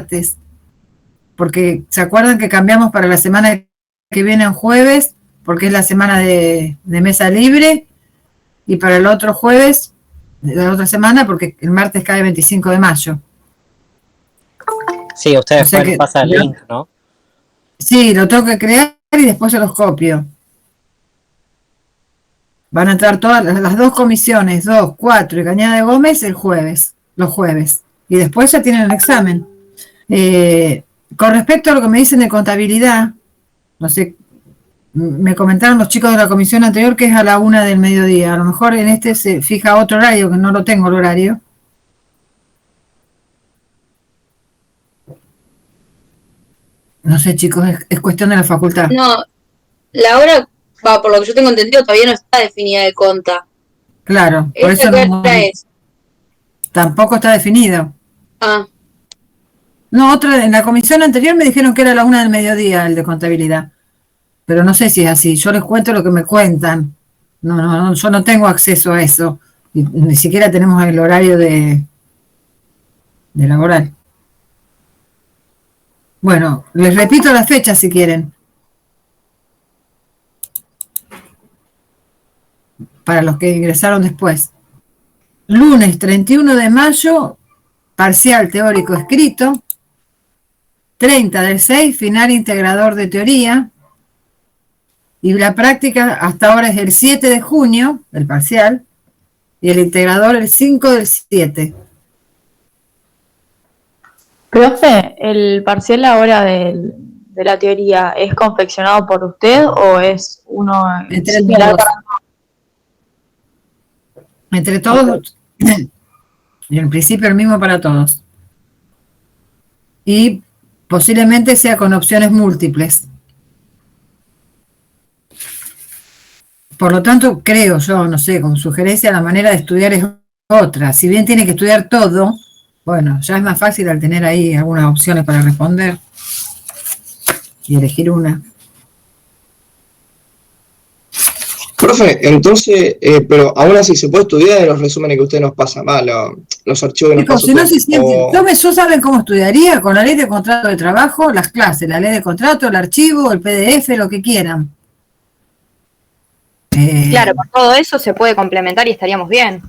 martes, porque ¿se acuerdan que cambiamos para la semana que viene en jueves? Porque es la semana de mesa libre, y para el otro jueves de la otra semana, porque el martes cae 25 de mayo. Sí, ustedes pueden pasar el link, ¿no? Sí, lo tengo que crear y después se los copio. Van a entrar todas las dos comisiones, 2, 4 y Cañada de Gómez el jueves, los jueves. Y después ya tienen el examen. Con respecto a lo que me dicen de contabilidad, no sé, me comentaron los chicos de la comisión anterior que es a la 1 del mediodía. A lo mejor en este se fija otro horario, que no lo tengo el horario. No sé, chicos, es cuestión de la facultad. No, la hora, por lo que yo tengo entendido, todavía no está definida de conta. Claro, por eso ¿Esta no, qué es? Tampoco está definido. Ah. No, en la comisión anterior me dijeron que era a la 1 del mediodía el de contabilidad. Pero no sé si es así. Yo les cuento lo que me cuentan. No, yo no tengo acceso a eso. Y ni siquiera tenemos el horario de laboral. Bueno, les repito las fechas si quieren. Para los que ingresaron después. Lunes 31 de mayo, parcial teórico escrito. 30 del 6, final integrador de teoría. Y la práctica hasta ahora es el 7 de junio, el parcial, y el integrador el 5 del 7. Profe, ¿el parcial ahora de la teoría es confeccionado por usted o es uno entre todos? Entre todos, y en principio el mismo para todos. Y posiblemente sea con opciones múltiples. Por lo tanto, creo yo, no sé, con sugerencia, la manera de estudiar es otra. Si bien tiene que estudiar todo, bueno, ya es más fácil al tener ahí algunas opciones para responder y elegir una. Profe, entonces, pero aún así se puede estudiar de los resúmenes que usted nos pasa, los archivos que nos pasa. Si no se siente, ¿yo saben cómo estudiaría? Con la ley de contrato de trabajo, las clases, la ley de contrato, el archivo, el PDF, lo que quieran. Claro, con todo eso se puede complementar y estaríamos bien.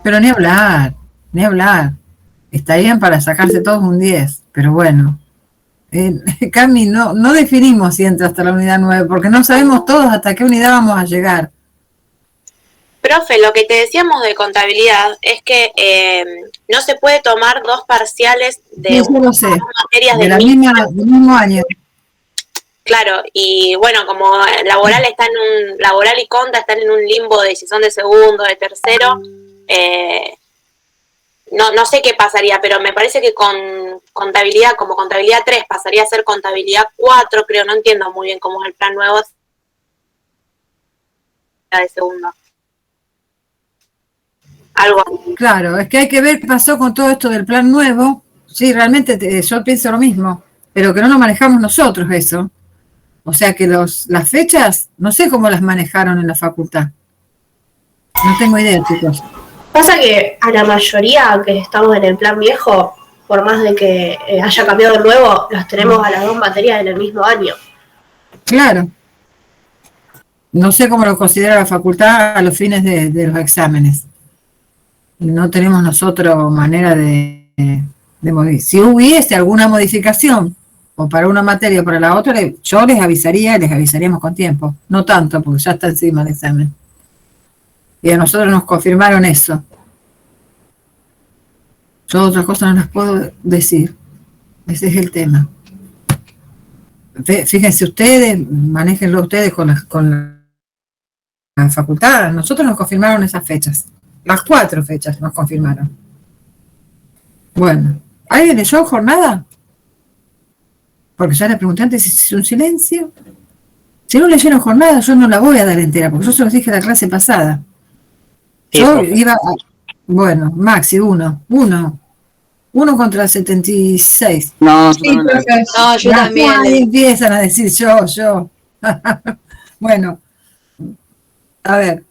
Pero ni hablar. Estarían para sacarse todos un 10, pero bueno. Cami, no definimos si entra hasta la unidad 9, porque no sabemos todos hasta qué unidad vamos a llegar. Profe, lo que te decíamos de contabilidad es que no se puede tomar dos parciales de dos materias del mismo año. Claro, y bueno, como laboral laboral y conta están en un limbo de si son de segundo, de tercero, no sé qué pasaría, pero me parece que con contabilidad, como contabilidad 3 pasaría a ser contabilidad 4, creo, no entiendo muy bien cómo es el plan nuevo de segundo. Algo así. Claro, es que hay que ver qué pasó con todo esto del plan nuevo. Sí, realmente yo pienso lo mismo, pero que no lo manejamos nosotros eso. O sea que las fechas, no sé cómo las manejaron en la facultad. No tengo idea, chicos. Pasa que a la mayoría que estamos en el plan viejo, por más de que haya cambiado el nuevo, las tenemos a las dos materias en el mismo año. Claro. No sé cómo lo considera la facultad a los fines de los exámenes. No tenemos nosotros manera de modificar. Si hubiese alguna modificación, o para una materia o para la otra, yo les avisaríamos con tiempo. No tanto, porque ya está encima el examen. Y a nosotros nos confirmaron eso. Yo otras cosas no las puedo decir. Ese es el tema. Fíjense ustedes, manéjenlo ustedes con la facultad. Nosotros nos confirmaron esas fechas. Las 4 fechas nos confirmaron. Bueno, ¿alguien leyó jornada? Porque ya le pregunté antes si es un silencio. Si no leyeron jornada, yo no la voy a dar entera, porque yo se los dije la clase pasada. Yo iba bueno, Maxi, 1 contra 76. No, yo también. Ahí empiezan a decir yo. Bueno, a ver.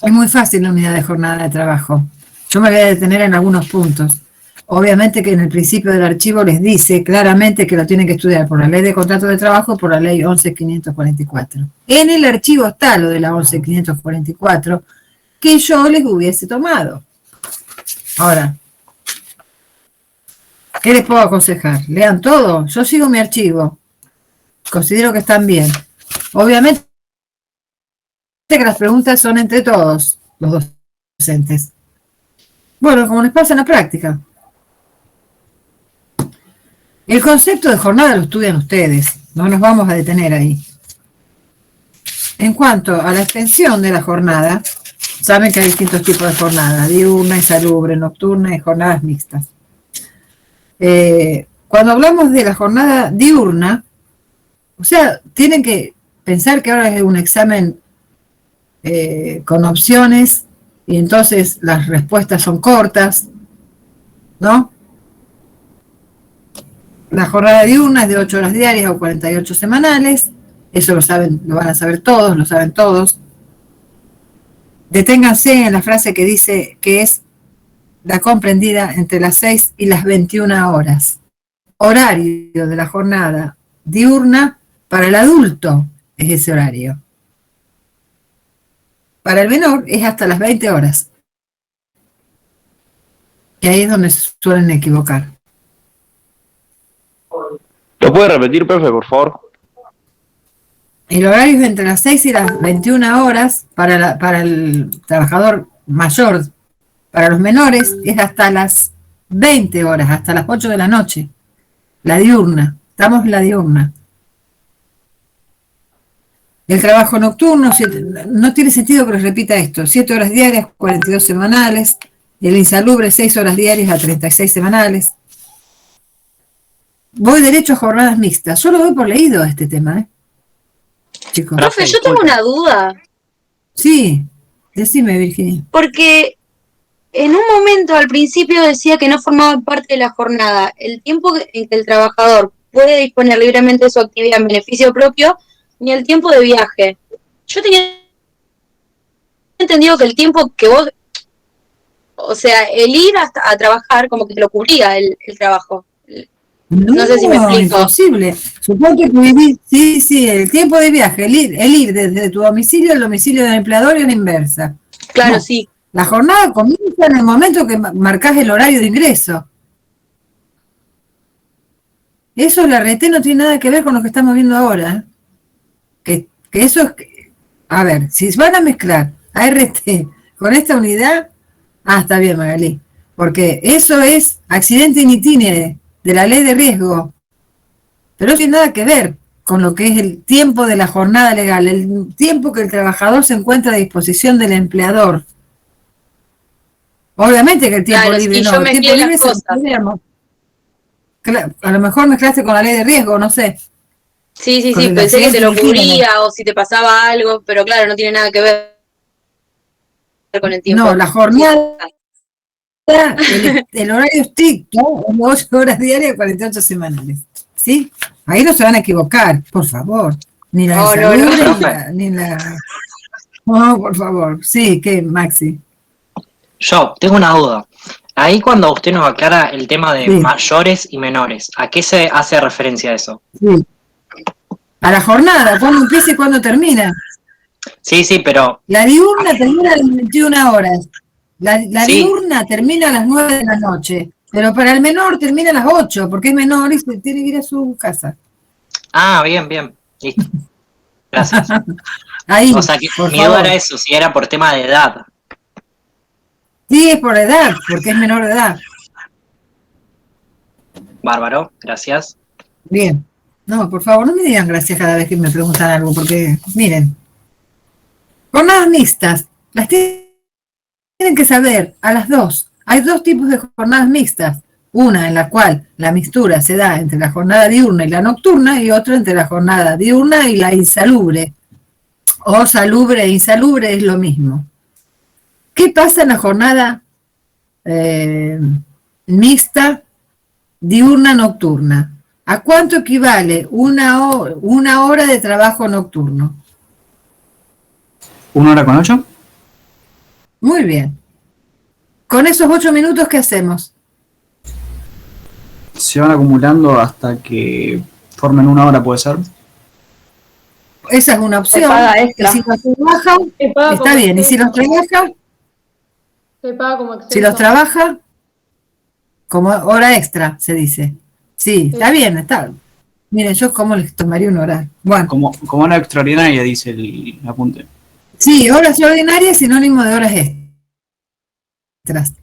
Es muy fácil la unidad de jornada de trabajo. Yo me voy a detener en algunos puntos. Obviamente que en el principio del archivo les dice claramente que lo tienen que estudiar por la ley de contrato de trabajo y por la ley 11.544. En el archivo está lo de la 11.544 que yo les hubiese tomado. Ahora, ¿qué les puedo aconsejar? Lean todo. Yo sigo mi archivo. Considero que están bien. Obviamente que las preguntas son entre todos los docentes. Bueno, como les pasa en la práctica. El concepto de jornada lo estudian ustedes, no nos vamos a detener ahí. En cuanto a la extensión de la jornada, saben que hay distintos tipos de jornada, diurna, insalubre, nocturna y jornadas mixtas. Cuando hablamos de la jornada diurna, o sea, tienen que pensar que ahora es un examen con opciones y entonces las respuestas son cortas, ¿no? La jornada diurna es de 8 horas diarias o 48 semanales. Eso lo saben, lo van a saber todos, lo saben todos. Deténganse en la frase que dice que es la comprendida entre las 6 y las 21 horas. Horario de la jornada diurna para el adulto es ese horario. Para el menor es hasta las 20 horas. Y ahí es donde se suelen equivocar. ¿Lo puede repetir, profe, por favor? El horario es entre las 6 y las 21 horas para el trabajador mayor. Para los menores es hasta las 20 horas, hasta las 8 de la noche. La diurna. Estamos en la diurna. El trabajo nocturno, no tiene sentido que les repita esto. 7 horas diarias, 42 semanales. El insalubre, 6 horas diarias a 36 semanales. Voy derecho a jornadas mixtas. Yo lo doy por leído a este tema, chicos. Profe, yo tengo una duda. Sí, decime, Virginia. Porque en un momento al principio decía que no formaba parte de la jornada el tiempo en que el trabajador puede disponer libremente de su actividad en beneficio propio, ni el tiempo de viaje. Yo tenía entendido que el tiempo que vos, o sea, el ir a trabajar como que te lo cubría el trabajo. No sé si me explico. Imposible. Supongo que vivís, sí, el tiempo de viaje, el ir desde tu domicilio al domicilio del empleador y a la inversa. Claro, No, sí. la jornada comienza en el momento que marcás el horario de ingreso. Eso, la RT no tiene nada que ver con lo que estamos viendo ahora. Que eso es... A ver, si van a mezclar ART con esta unidad, está bien, Magalí. Porque eso es accidente in itinere de la ley de riesgo, pero no tiene nada que ver con lo que es el tiempo de la jornada legal, el tiempo que el trabajador se encuentra a disposición del empleador. Obviamente que el tiempo libre no, el tiempo libre a lo mejor mezclaste con la ley de riesgo, no sé. Sí, pensé que te lo cubría o si te pasaba algo, pero claro, no tiene nada que ver con el tiempo. No, la jornada... El horario estricto es de 8 horas diarias y 48 semanales. ¿Sí? Ahí no se van a equivocar, por favor. Ni la ni la... No, por favor. Sí, ¿qué, Maxi? Yo tengo una duda. Ahí cuando usted nos aclara el tema de mayores y menores, ¿a qué se hace referencia eso? Sí. A la jornada, ¿cuándo empieza y cuándo termina? Sí, pero... La diurna termina a las 21 horas. La diurna termina a las 9 de la noche, pero para el menor termina a las 8, porque es menor y se tiene que ir a su casa. Ah, bien, listo. Gracias. Ahí, o sea, que mi duda era eso, si era por tema de edad. Sí, es por edad, porque es menor de edad. Bárbaro, gracias. Bien. No, por favor, no me digan gracias cada vez que me preguntan algo, porque, miren, jornadas mixtas, las tienen que saber a las dos. Hay dos tipos de jornadas mixtas. Una en la cual la mixtura se da entre la jornada diurna y la nocturna y otra entre la jornada diurna y la insalubre. O salubre e insalubre es lo mismo. ¿Qué pasa en la jornada mixta diurna-nocturna? ¿A cuánto equivale una hora de trabajo nocturno? 1 hora con 8. Muy bien. Con esos 8 minutos, ¿qué hacemos? se van acumulando hasta que formen una hora, ¿puede ser? Esa es una opción. Se paga extra. Y si los trabaja, Se paga está como bien. Y si los exceso. trabaja, Se paga como exceso. si los trabaja, como hora extra, se dice. Sí, está bien, está. Miren, yo cómo les tomaría una hora. Bueno, Como hora extraordinaria, dice el apunte. sí, horas ordinarias es sinónimo de horas extras.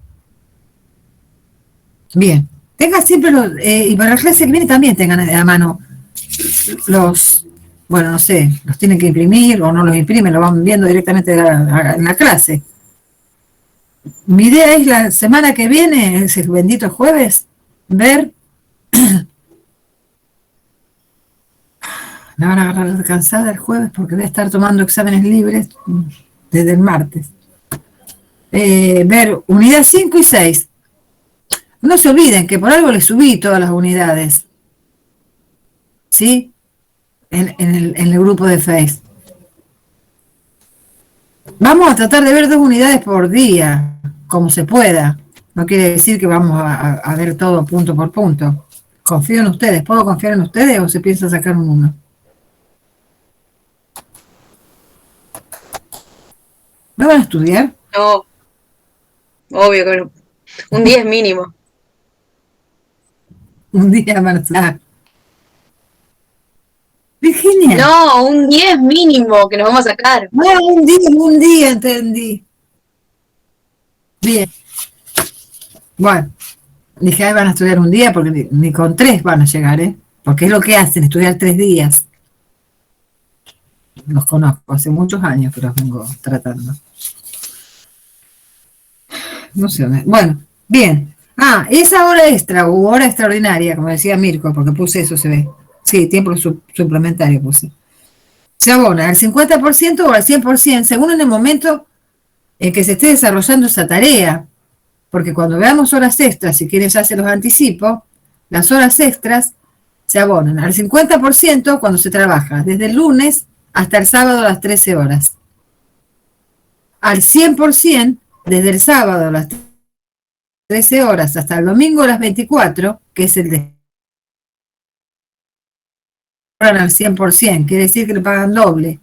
Bien. Tengan siempre y para la clase que viene también tengan a mano bueno, no sé, los tienen que imprimir o no los imprimen, lo van viendo directamente en la clase. Mi idea es la semana que viene, ese bendito jueves, ver. Me van a agarrar cansada el jueves porque voy a estar tomando exámenes libres desde el martes. Ver unidad 5 y 6. No se olviden que por algo les subí todas las unidades. ¿Sí? En el grupo de Face. Vamos a tratar de ver 2 unidades por día, como se pueda. No quiere decir que vamos a ver todo punto por punto. Confío en ustedes. ¿Puedo confiar en ustedes o se piensa sacar un 1? ¿No van a estudiar? No, obvio que no. Un 10 mínimo. Un día van a estudiar. Virginia. No, un 10 mínimo que nos vamos a sacar. No, un día, entendí. Bien. Bueno, dije, ahí van a estudiar un día porque ni con 3 van a llegar, ¿eh? Porque es lo que hacen, estudiar 3 días. Los conozco, hace muchos años que los vengo tratando. No sé, bueno, bien. Esa hora extra o hora extraordinaria, como decía Mirko, porque puse eso, se ve. Sí, tiempo suplementario puse. Se abona al 50% o al 100%, según en el momento en que se esté desarrollando esa tarea. Porque cuando veamos horas extras, si quieren ya se los anticipo, las horas extras se abonan al 50% cuando se trabaja desde el lunes hasta el sábado a las 13 horas. Al 100% desde el sábado a las 13 horas hasta el domingo a las 24, que es el de al 100%, quiere decir que le pagan doble.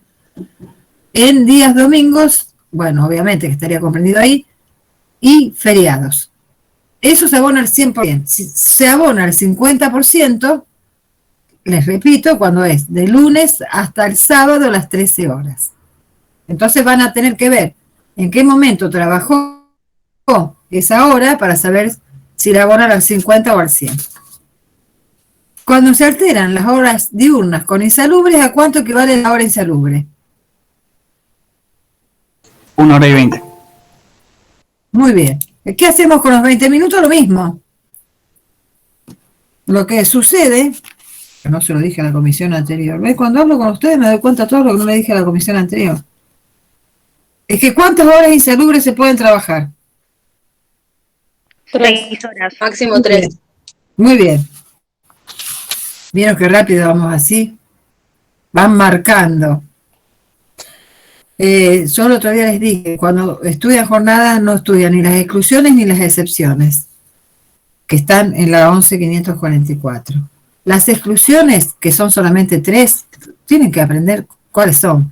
En días domingos, bueno, obviamente que estaría comprendido ahí, y feriados. Eso se abona al 100%. Si se abona al 50%, les repito, cuando es de lunes hasta el sábado a las 13 horas. Entonces van a tener que ver en qué momento trabajó esa hora para saber si la abonan al 50 o al 100. Cuando se alteran las horas diurnas con insalubres, ¿a cuánto equivale la hora insalubre? 1 hora y 20. Muy bien. ¿Qué hacemos con los 20 minutos? Lo mismo. Lo que sucede, no se lo dije a la comisión anterior, ¿ves? Cuando hablo con ustedes me doy cuenta de todo lo que no le dije a la comisión anterior. Es que ¿cuántas horas insalubres se pueden trabajar? 6 horas. Máximo 3. Muy bien. ¿Vieron qué rápido vamos así? Van marcando. Yo el otro día les dije, cuando estudian jornada no estudian ni las exclusiones ni las excepciones, que están en la 11.544. Las exclusiones, que son solamente 3, tienen que aprender cuáles son.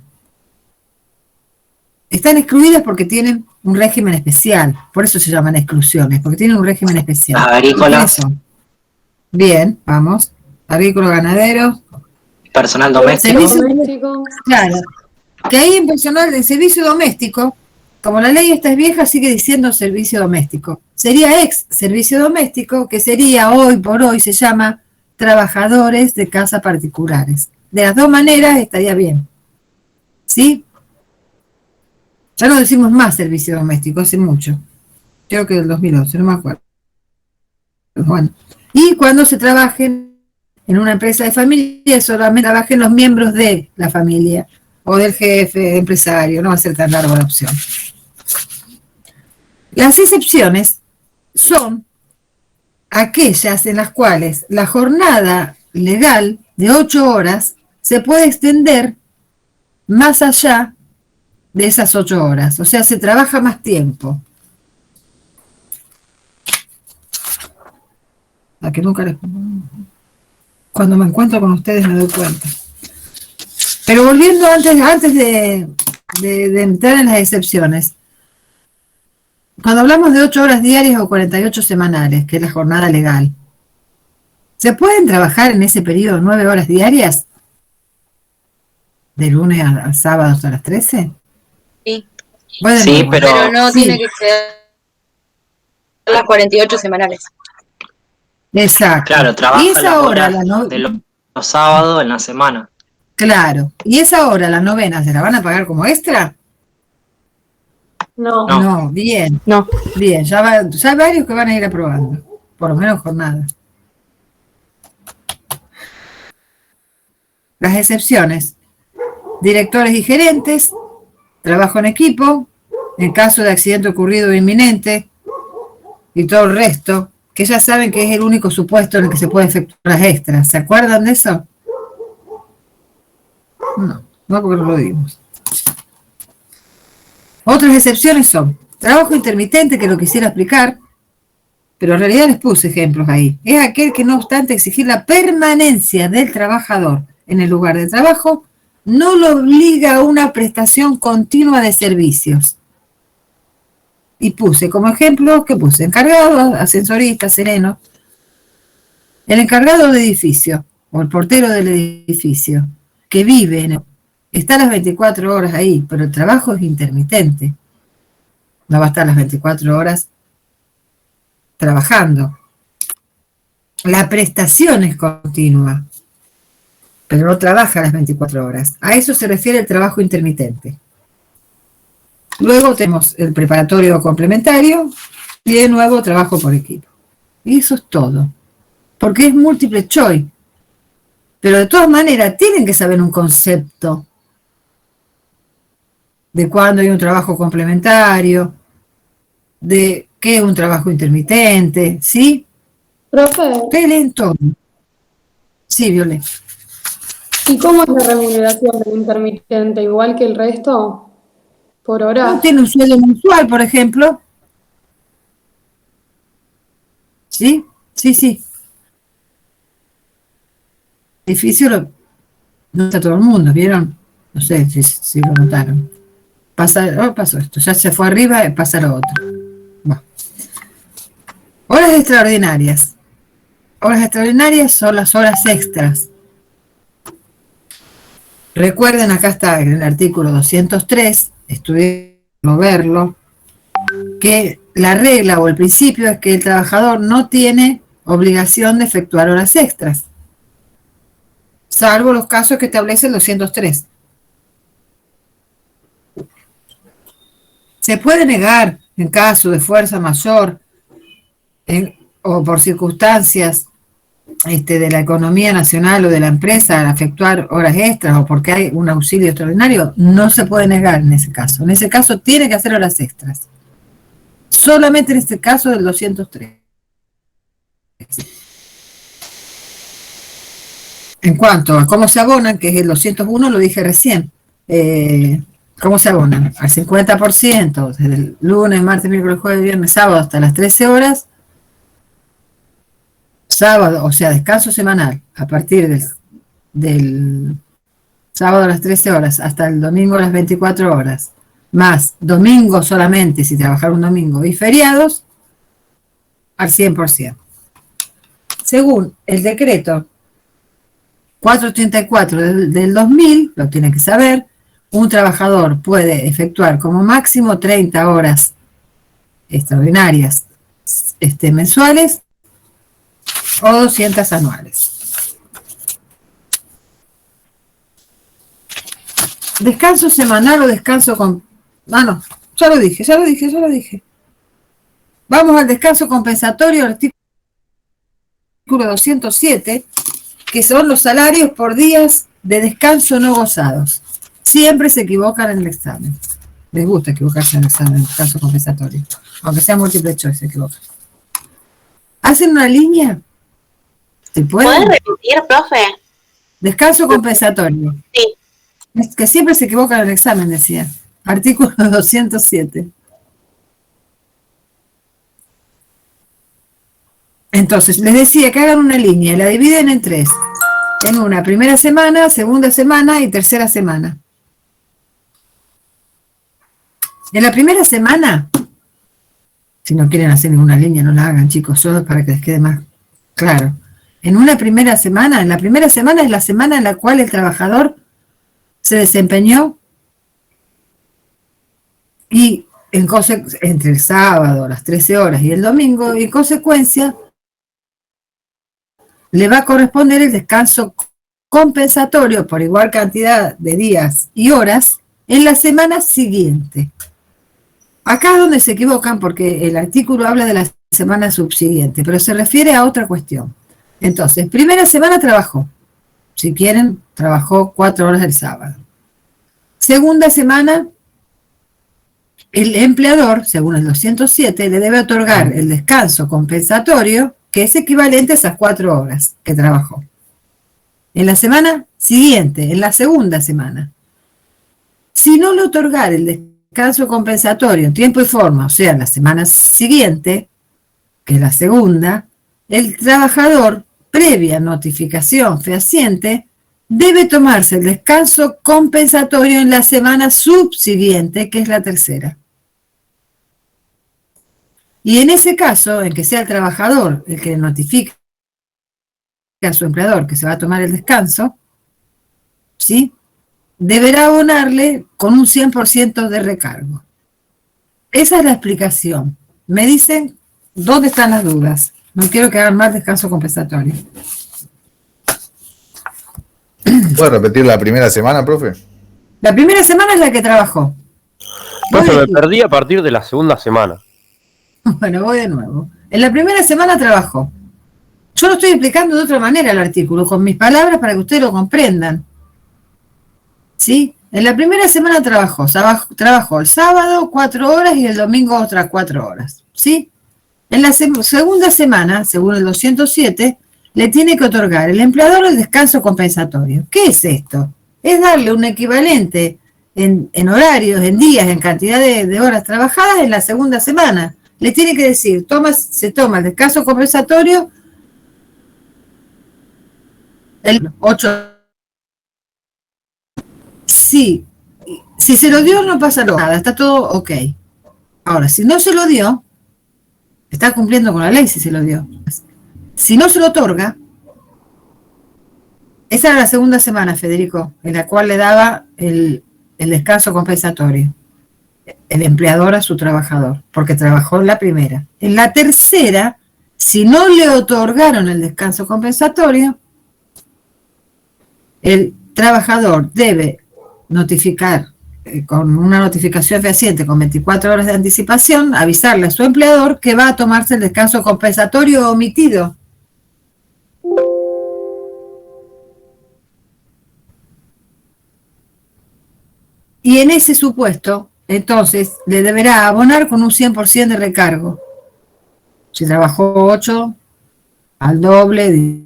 Están excluidas porque tienen un régimen especial, por eso se llaman exclusiones, porque tienen un régimen especial. Agrícola. Bien, vamos. Agrícola, ganadero. Personal doméstico. Claro. Que ahí en personal de servicio doméstico, como la ley esta es vieja, sigue diciendo servicio doméstico. Sería ex servicio doméstico, que sería hoy por hoy, se llama trabajadores de casa particulares. De las dos maneras estaría bien. ¿Sí? Ya no decimos más servicio doméstico, hace mucho. Creo que del 2011, no me acuerdo. Bueno. Y cuando se trabajen en una empresa de familia, solamente trabajen los miembros de la familia o del jefe, empresario, no va a ser tan larga la opción. Las excepciones son aquellas en las cuales la jornada legal de 8 horas se puede extender más allá de esas 8 horas, o sea, se trabaja más tiempo. La que nunca les... Cuando me encuentro con ustedes me doy cuenta. Pero volviendo antes de entrar en las excepciones, cuando hablamos de 8 horas diarias o 48 semanales, que es la jornada legal, ¿se pueden trabajar en ese periodo 9 horas diarias? ¿De lunes a sábado hasta las 13? Sí. Bueno, Sí, Pero no sí. tiene que ser las 48 semanales. Exacto. Claro, trabaja Y esa las hora, horas de los sábados en la semana. claro. ¿Y esa hora, la novena, se la van a pagar como extra? No. No, bien. No. Bien, ya hay varios que van a ir aprobando. Por lo menos jornada. Las excepciones. Directores y gerentes, trabajo en equipo, en caso de accidente ocurrido inminente y todo el resto, que ya saben que es el único supuesto en el que se puede efectuar las extras. ¿Se acuerdan de eso? No porque no lo dimos. Otras excepciones son trabajo intermitente, que lo quisiera explicar, pero en realidad les puse ejemplos ahí. Es aquel que, no obstante exigir la permanencia del trabajador en el lugar de trabajo, no lo obliga a una prestación continua de servicios. Y puse como ejemplo, ¿qué puse? Encargado, ascensorista, sereno. El encargado de edificio, o el portero del edificio, que vive, está las 24 horas ahí, pero el trabajo es intermitente. No va a estar las 24 horas trabajando. La prestación es continua, pero no trabaja las 24 horas. A eso se refiere el trabajo intermitente. Luego tenemos el preparatorio complementario y de nuevo trabajo por equipo. Y eso es todo. Porque es múltiple choice. Pero de todas maneras tienen que saber un concepto de cuándo hay un trabajo complementario, de qué es un trabajo intermitente, ¿sí? Profe, Peleen todo. Sí, Violet. ¿y cómo es la remuneración del intermitente? ¿Igual que el resto? ¿Por hora? No tiene un sueldo mensual, por ejemplo. ¿Sí? Sí. Edificio no está todo el mundo, ¿vieron? No sé si lo notaron. Pasó esto, ya se fue arriba, pasa lo otro. Bueno. Horas extraordinarias. Horas extraordinarias son las horas extras. Recuerden, acá está en el artículo 203, estudiarlo, verlo, que la regla o el principio es que el trabajador no tiene obligación de efectuar horas extras, salvo los casos que establece el 203. Se puede negar en caso de fuerza mayor o por circunstancias de la economía nacional o de la empresa a efectuar horas extras o porque hay un auxilio extraordinario. No se puede negar en ese caso. En ese caso tiene que hacer horas extras. Solamente en este caso del 203. En cuanto a cómo se abonan, que es el 201, lo dije recién. ¿Cómo se abonan? Al 50%, desde el lunes, martes, miércoles, jueves, viernes, sábado hasta las 13 horas. Sábado, o sea, descanso semanal, a partir del sábado a las 13 horas hasta el domingo a las 24 horas, más domingo solamente, si trabajar un domingo, y feriados, al 100%. Según el decreto 434 del 2000, lo tienen que saber, un trabajador puede efectuar como máximo 30 horas extraordinarias mensuales o 200 anuales. Descanso semanal o descanso con... no, ya lo dije. Vamos al descanso compensatorio, artículo 207, que son los salarios por días de descanso no gozados. Siempre se equivocan en el examen. Les gusta equivocarse en el examen, en el descanso compensatorio. Aunque sea múltiple choice, se equivocan. Hacen una línea. ¿Se puede? ¿Puedes repetir, profe? Descanso compensatorio. Sí. Es que siempre se equivocan en el examen, decía. Artículo 207. Entonces, les decía que hagan una línea y la dividen en 3. En una primera semana, segunda semana y tercera semana. En la primera semana, si no quieren hacer ninguna línea, no la hagan, chicos, solo para que les quede más claro. En la primera semana es la semana en la cual el trabajador se desempeñó y entre el sábado, las 13 horas y el domingo, y en consecuencia le va a corresponder el descanso compensatorio por igual cantidad de días y horas en la semana siguiente. Acá es donde se equivocan porque el artículo habla de la semana subsiguiente, pero se refiere a otra cuestión. Entonces, primera semana trabajó. Si quieren, trabajó 4 horas el sábado. Segunda semana, el empleador, según el 207, le debe otorgar el descanso compensatorio, que es equivalente a esas 4 horas que trabajó. En la semana siguiente, en la segunda semana. Si no le otorgar el descanso compensatorio en tiempo y forma, o sea, en la semana siguiente, que es la segunda, el trabajador, previa notificación fehaciente, debe tomarse el descanso compensatorio en la semana subsiguiente, que es la tercera. Y en ese caso, en que sea el trabajador el que notifique a su empleador que se va a tomar el descanso, ¿sí?, deberá abonarle con un 100% de recargo. Esa es la explicación. Me dicen dónde están las dudas. No quiero que hagan más descanso compensatorio. ¿Puede repetir la primera semana, profe? La primera semana es la que trabajó. Profe, me perdí a partir de la segunda semana. Bueno, voy de nuevo. En la primera semana trabajó. Yo lo estoy explicando de otra manera el artículo, con mis palabras para que ustedes lo comprendan. ¿Sí? En la primera semana trabajó el sábado 4 horas y el domingo otras 4 horas. ¿Sí? En la segunda semana, según el 207, le tiene que otorgar el empleador el descanso compensatorio. ¿Qué es esto? Es darle un equivalente en horarios, en días, en cantidad de horas trabajadas en la segunda semana. Le tiene que decir, se toma el descanso compensatorio el 8. Sí, si se lo dio no pasa nada, está todo ok. Ahora, si no se lo dio, está cumpliendo con la ley si se lo dio. Si no se lo otorga, esa era la segunda semana, Federico, en la cual le daba el descanso compensatorio el empleador a su trabajador, porque trabajó en la primera. En la tercera, si no le otorgaron el descanso compensatorio, el trabajador debe notificar con una notificación fehaciente con 24 horas de anticipación, avisarle a su empleador que va a tomarse el descanso compensatorio omitido. Y en ese supuesto, entonces, le deberá abonar con un 100% de recargo. Si trabajó 8, al doble,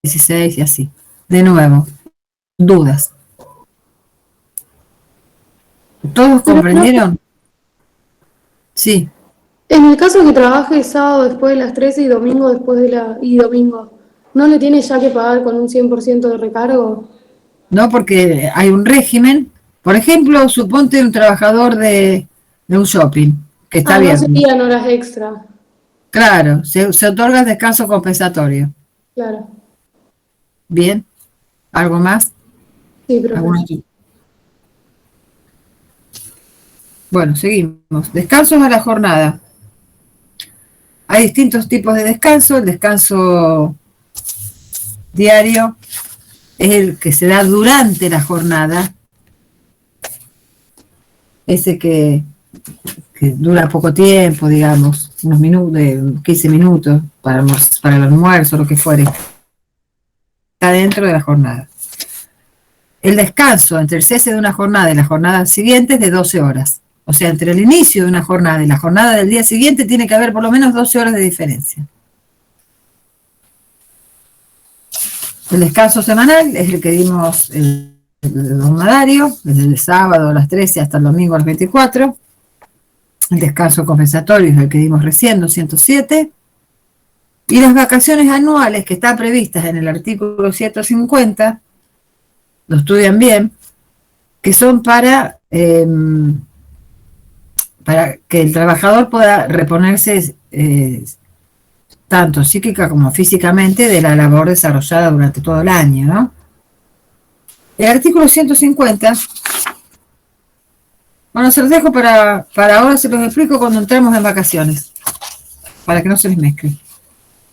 16 y así. De nuevo, dudas. ¿Todos comprendieron? Sí. En el caso que trabaje sábado después de las 13 y domingo después de domingo, ¿no le tiene ya que pagar con un 100% de recargo? No, porque hay un régimen. Por ejemplo, suponte un trabajador de un shopping que está abierto. No serían horas extra. Claro, se otorga el descanso compensatorio. Claro. Bien. ¿Algo más? Sí, profe. Bueno, seguimos. Descansos a la jornada. Hay distintos tipos de descanso. El descanso diario es el que se da durante la jornada. Ese que dura poco tiempo, digamos, unos minutos, 15 minutos para el almuerzo, lo que fuere. Está dentro de la jornada. El descanso entre el cese de una jornada y la jornada siguiente es de 12 horas. O sea, entre el inicio de una jornada y la jornada del día siguiente tiene que haber por lo menos 12 horas de diferencia. El descanso semanal es el que dimos el jornadario, desde el sábado a las 13 hasta el domingo a las 24. El descanso compensatorio es el que dimos recién, 207. Y las vacaciones anuales que están previstas en el artículo 150, lo estudian bien, que son para que el trabajador pueda reponerse tanto psíquica como físicamente de la labor desarrollada durante todo el año, ¿no? El artículo 150, bueno, se los dejo para ahora, se los explico cuando entremos en vacaciones, para que no se les mezcle.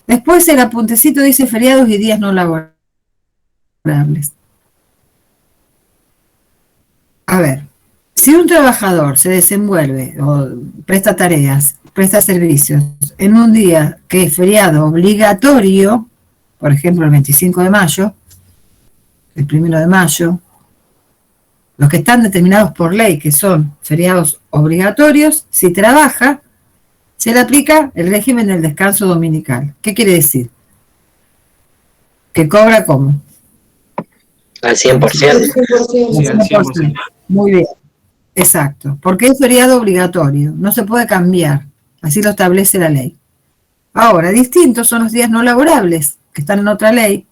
Después el apuntecito dice feriados y días no laborables. A ver, si un trabajador se desenvuelve o presta tareas, presta servicios en un día que es feriado obligatorio, por ejemplo el 25 de mayo, el 1 de mayo, los que están determinados por ley, que son feriados obligatorios, si trabaja, se le aplica el régimen del descanso dominical. ¿Qué quiere decir? Que cobra ¿cómo? Al 100%. Sí, al 100%. Muy bien, exacto, porque es feriado obligatorio, no se puede cambiar, así lo establece la ley. Ahora, distintos son los días no laborables, que están en otra ley,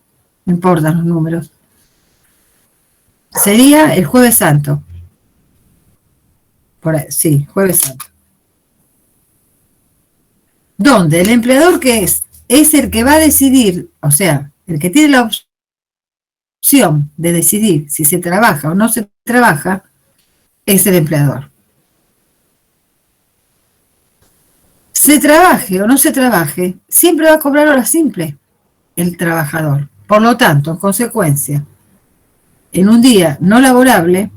no importan los números. Sería el Jueves Santo. Por ahí, sí, Jueves Santo. Donde el empleador que es el que va a decidir, o sea, el que tiene la opción de decidir si se trabaja o no se trabaja, es el empleador. Se trabaje o no se trabaje, siempre va a cobrar hora simple el trabajador. Por lo tanto, en consecuencia, en un día no laborable,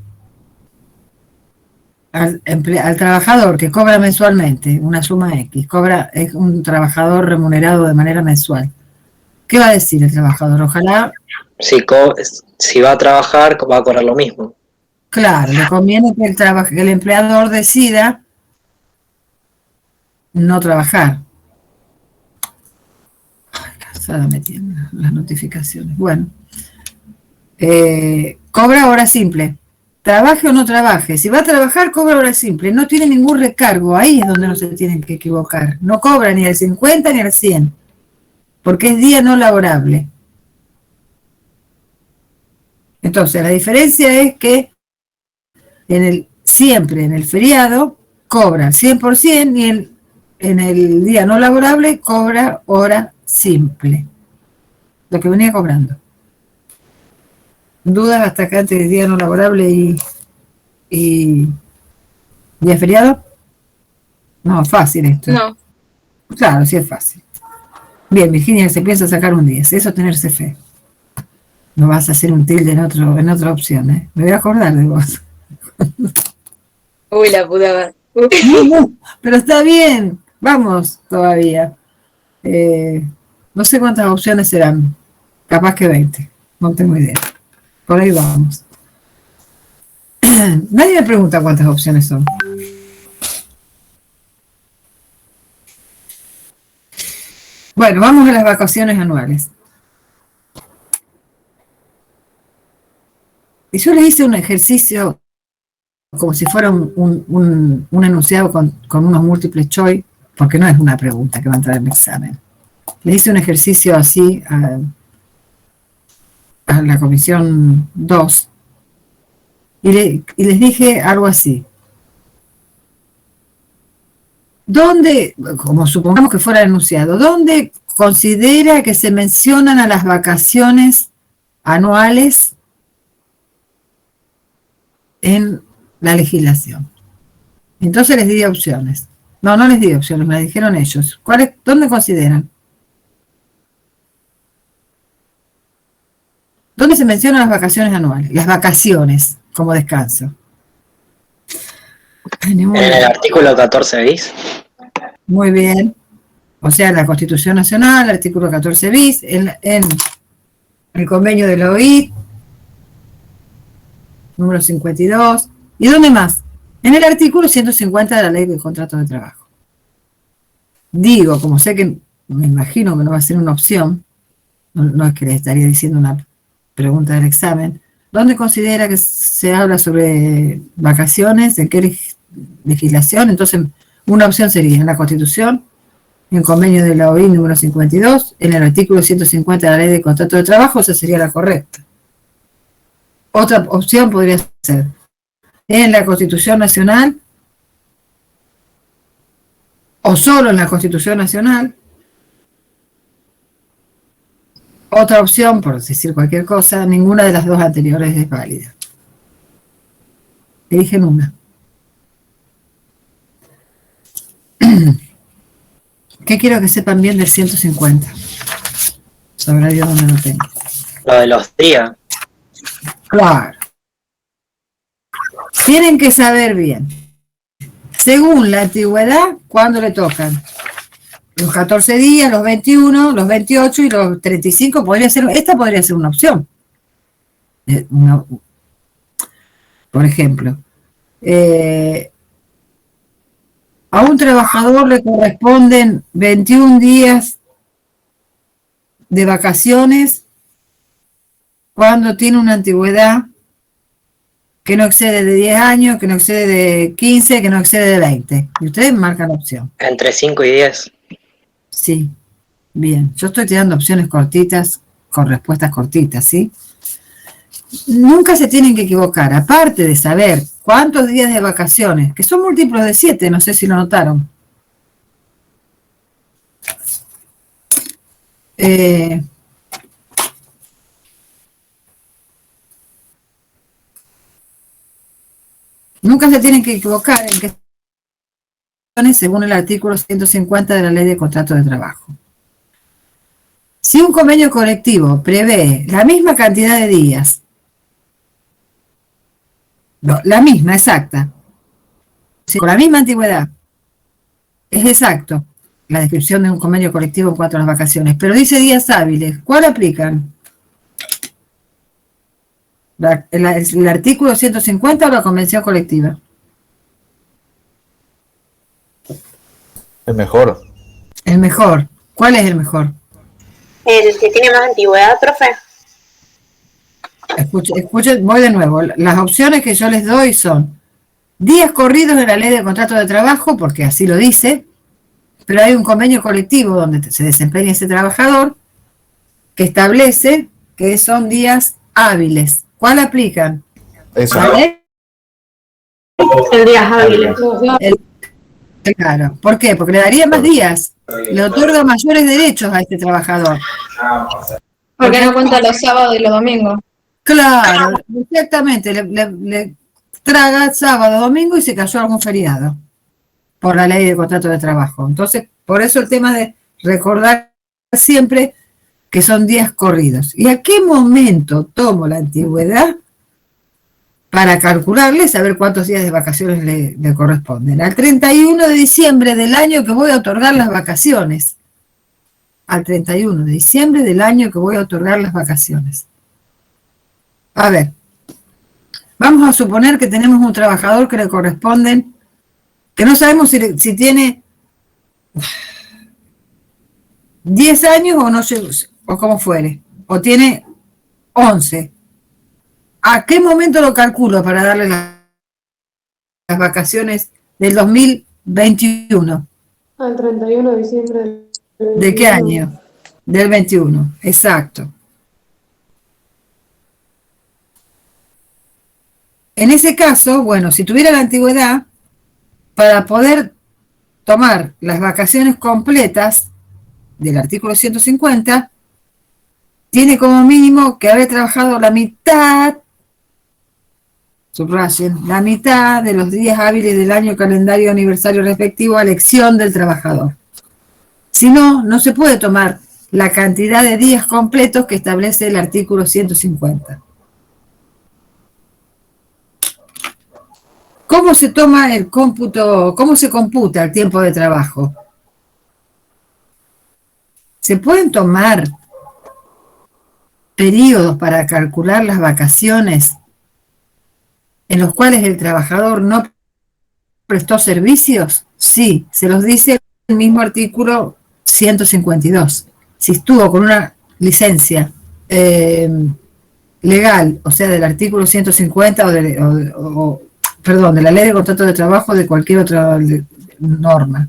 al trabajador que cobra mensualmente una suma X, es un trabajador remunerado de manera mensual. ¿Qué va a decir el trabajador? Ojalá... Si va a trabajar, va a cobrar lo mismo. Claro, le conviene que el empleador decida no trabajar. Ay, cansada me tienen las notificaciones. Bueno, cobra hora simple. Trabaje o no trabaje. Si va a trabajar, cobra hora simple. No tiene ningún recargo. Ahí es donde no se tienen que equivocar. No cobra ni al 50 ni al 100. Porque es día no laborable. Entonces, la diferencia es que siempre en el feriado cobra 100% y en el día no laborable cobra hora simple. Lo que venía cobrando. ¿Dudas hasta acá antes de día no laborable y día feriado? No, fácil esto. No. Claro, sí es fácil. Bien, Virginia, se piensa sacar un 10. Eso es tenerse fe. No vas a hacer un tilde en otra opción, ¿eh? Me voy a acordar de vos. Uy, la puta. No, pero está bien. Vamos todavía. No sé cuántas opciones serán. Capaz que 20. No tengo idea. Por ahí vamos. Nadie me pregunta cuántas opciones son. Bueno, vamos a las vacaciones anuales. Y yo les hice un ejercicio como si fuera un enunciado con unos múltiples choice, porque no es una pregunta que va a entrar en el examen. Les hice un ejercicio así a la comisión 2 y les dije algo así. ¿Dónde, como supongamos que fuera enunciado, dónde considera que se mencionan a las vacaciones anuales en la legislación? Entonces les di opciones. No les di opciones, me las dijeron ellos. ¿Dónde consideran? ¿Dónde se mencionan las vacaciones anuales? Las vacaciones como descanso. En el artículo 14 bis. Muy bien. O sea, la Constitución Nacional, el artículo 14 bis, en el convenio de la OIT, número 52. ¿Y dónde más? En el artículo 150 de la Ley del Contrato de Trabajo. Digo, como sé que me imagino que no va a ser una opción, no es que les estaría diciendo una pregunta del examen, ¿dónde considera que se habla sobre vacaciones? ¿En qué legislación? Entonces, una opción sería en la Constitución, en convenio de la OI número 52, en el artículo 150 de la Ley de Contrato de Trabajo, esa sería la correcta. Otra opción podría ser en la Constitución Nacional, o solo en la Constitución Nacional. Otra opción, por decir cualquier cosa, ninguna de las dos anteriores es válida. Eligen una. ¿Qué quiero que sepan bien del 150? Sabrá yo dónde lo tengo. Lo de los días. Claro. Tienen que saber bien. Según la antigüedad, ¿cuándo le tocan? Los 14 días, los 21, los 28 y los 35 podría ser, esta podría ser una opción. Por ejemplo, a un trabajador le corresponden 21 días de vacaciones cuando tiene una antigüedad que no excede de 10 años, que no excede de 15, que no excede de 20. Y ustedes marcan la opción. Entre 5 y 10. Sí, bien. Yo estoy tirando opciones cortitas con respuestas cortitas, ¿sí? Nunca se tienen que equivocar. Aparte de saber cuántos días de vacaciones, que son múltiplos de 7, no sé si lo notaron. Nunca se tienen que equivocar en que según el artículo 150 de la Ley de Contrato de Trabajo. Si un convenio colectivo prevé la misma cantidad de días, no, la misma, exacta, con la misma antigüedad, es exacto la descripción de un convenio colectivo en cuanto a las vacaciones, pero dice días hábiles, ¿cuál aplican? ¿El artículo 150 o la convención colectiva? El mejor. El mejor. ¿Cuál es el mejor? El que tiene más antigüedad, profe. Escuchen, voy de nuevo. Las opciones que yo les doy son días corridos en la Ley de Contrato de Trabajo, porque así lo dice, pero hay un convenio colectivo donde se desempeña ese trabajador que establece que son días hábiles. ¿Cuál aplican? Eso. El días hábiles. Claro. ¿Por qué? Porque le daría más días. Le otorga mayores derechos a este trabajador. Porque no cuenta los sábados y los domingos. Claro, exactamente. Le traga sábado, domingo y se cayó algún feriado por la Ley de Contrato de Trabajo. Entonces, por eso el tema de recordar siempre que son días corridos. ¿Y a qué momento tomo la antigüedad para calcularle, saber cuántos días de vacaciones le corresponden? Al 31 de diciembre del año que voy a otorgar las vacaciones. Al 31 de diciembre del año que voy a otorgar las vacaciones. A ver, vamos a suponer que tenemos un trabajador que le corresponden, que no sabemos si tiene 10 años o no, o como fuere, o tiene 11. ¿A qué momento lo calculo para darle las vacaciones del 2021? Al 31 de diciembre del 21. ¿De qué año? Del 21, exacto. En ese caso, bueno, si tuviera la antigüedad, para poder tomar las vacaciones completas del artículo 150, tiene como mínimo que haber trabajado la mitad, subrayen, la mitad de los días hábiles del año calendario aniversario respectivo a elección del trabajador. Si no, no se puede tomar la cantidad de días completos que establece el artículo 150. ¿Cómo se toma el cómputo, cómo se computa el tiempo de trabajo? ¿Se pueden tomar periodos para calcular las vacaciones en los cuales el trabajador no prestó servicios? Sí, se los dice el mismo artículo 152. Si estuvo con una licencia legal, o sea, del artículo 150 perdón, de la Ley de Contrato de Trabajo o de cualquier otra norma,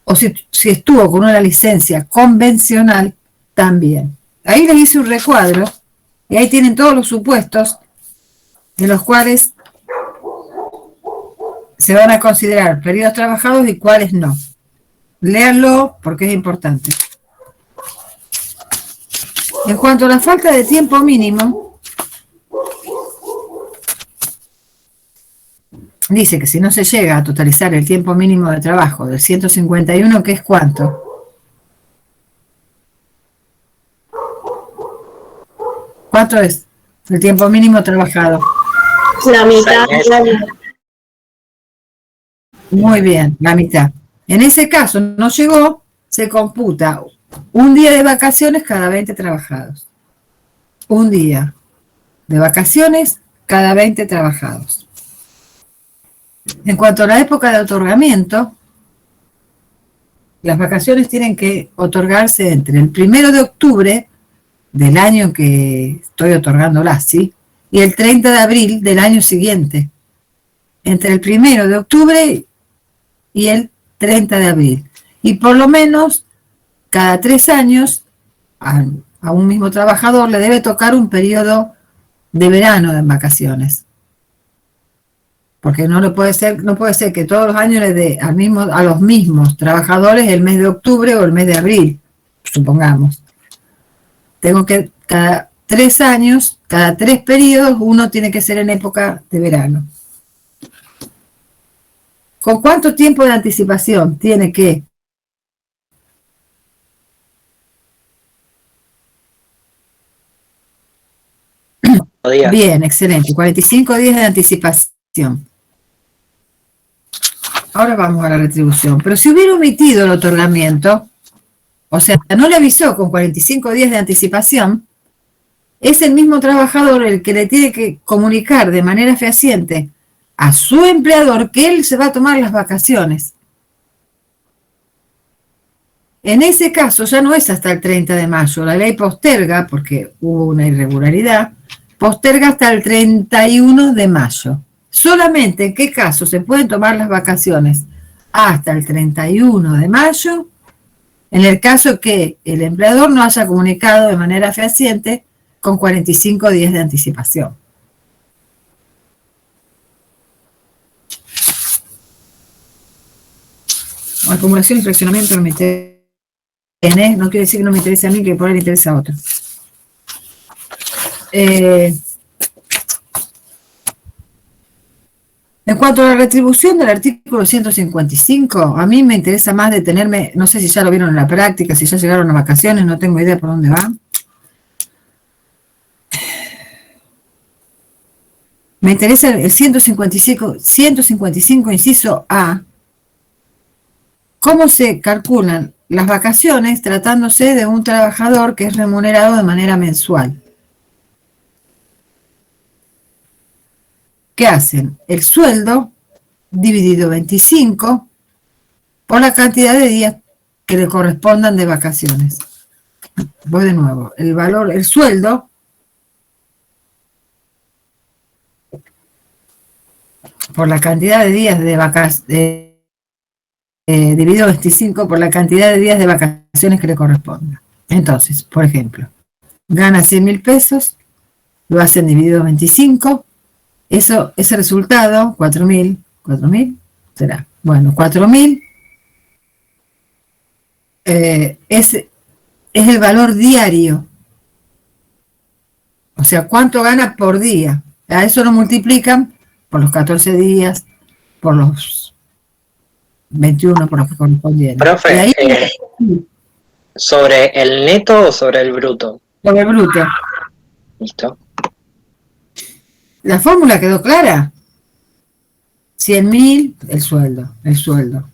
o si estuvo con una licencia convencional, también. Ahí les hice un recuadro y ahí tienen todos los supuestos de los cuales se van a considerar periodos trabajados y cuáles no. Léanlo porque es importante. En cuanto a la falta de tiempo mínimo, dice que si no se llega a totalizar el tiempo mínimo de trabajo del 151, ¿qué es cuánto? ¿Cuánto es el tiempo mínimo trabajado? La mitad. Muy bien, la mitad. En ese caso no llegó, se computa un día de vacaciones cada 20 trabajados. Un día de vacaciones cada 20 trabajados. En cuanto a la época de otorgamiento, las vacaciones tienen que otorgarse entre el 1 de octubre del año en que estoy otorgándolas, ¿sí? Y el 30 de abril del año siguiente. Entre el 1 de octubre y el 30 de abril. Y por lo menos cada 3 años a un mismo trabajador le debe tocar un periodo de verano en vacaciones. Porque no puede ser que todos los años le dé a los mismos trabajadores el mes de octubre o el mes de abril, supongamos. Tengo que cada 3 años, cada 3 periodos, uno tiene que ser en época de verano. ¿Con cuánto tiempo de anticipación tiene que? Días. Bien, excelente. 45 días de anticipación. Ahora vamos a la retribución. Pero si hubiera omitido el otorgamiento, o sea, no le avisó con 45 días de anticipación, es el mismo trabajador el que le tiene que comunicar de manera fehaciente a su empleador que él se va a tomar las vacaciones. En ese caso ya no es hasta el 30 de mayo, la ley posterga, porque hubo una irregularidad, posterga hasta el 31 de mayo. Solamente en qué caso se pueden tomar las vacaciones hasta el 31 de mayo, en el caso que el empleador no haya comunicado de manera fehaciente con 45 días de anticipación. Acumulación y fraccionamiento no me interesa, no quiere decir que no me interese a mí, que por ahí le interesa a otro. En cuanto a la retribución del artículo 155, a mí me interesa más detenerme, no sé si ya lo vieron en la práctica, si ya llegaron a vacaciones, no tengo idea por dónde va. Me interesa el 155 inciso A. ¿Cómo se calculan las vacaciones tratándose de un trabajador que es remunerado de manera mensual? ¿Qué hacen? El sueldo dividido 25 por la cantidad de días que le correspondan de vacaciones. Voy de nuevo. El sueldo por la cantidad de días de vacaciones, dividido 25 por la cantidad de días de vacaciones que le corresponda. Entonces, por ejemplo, gana 100.000 pesos, lo hacen dividido 25, ese resultado, 4.000 será, bueno, 4.000 es el valor diario, o sea, cuánto gana por día. A eso lo multiplican por los 14 días, por los 21, por los que correspondieron. Profe, ahí, ¿sobre el neto o sobre el bruto? sobre el bruto. Listo. ¿La fórmula quedó clara? 100.000, el sueldo.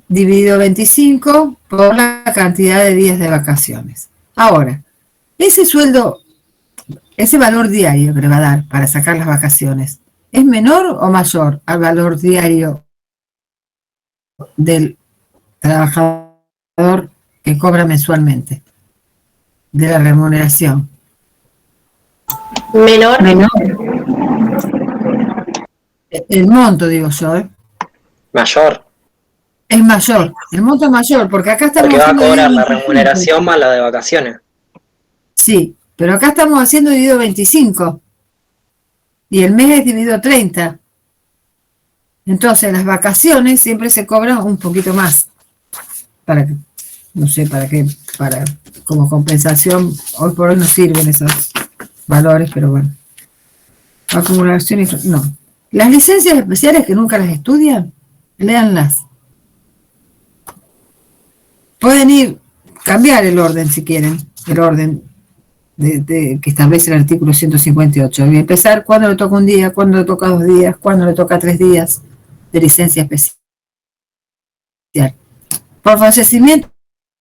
Dividido 25 por la cantidad de días de vacaciones. Ahora, ese sueldo, ese valor diario que le va a dar para sacar las vacaciones, ¿es menor o mayor al valor diario del trabajador que cobra mensualmente? De la remuneración. Menor. El monto, digo yo, ¿eh? Mayor. Es mayor, el monto es mayor, porque acá estamos Porque va a haciendo cobrar dividido la 25. remuneración más la de vacaciones. Sí, pero acá estamos haciendo dividido 25 y el mes es dividido 30. Entonces las vacaciones siempre se cobran un poquito más. Para que, no sé para qué, para como compensación, hoy por hoy no sirven esos valores, pero bueno. Acumulación y no. Las licencias especiales que nunca las estudian, léanlas. Pueden ir, cambiar el orden si quieren, el orden que establece el artículo 158. Y empezar cuándo le toca un día, cuándo le toca 2 días, cuándo le toca 3 días de licencia especial. Por fallecimiento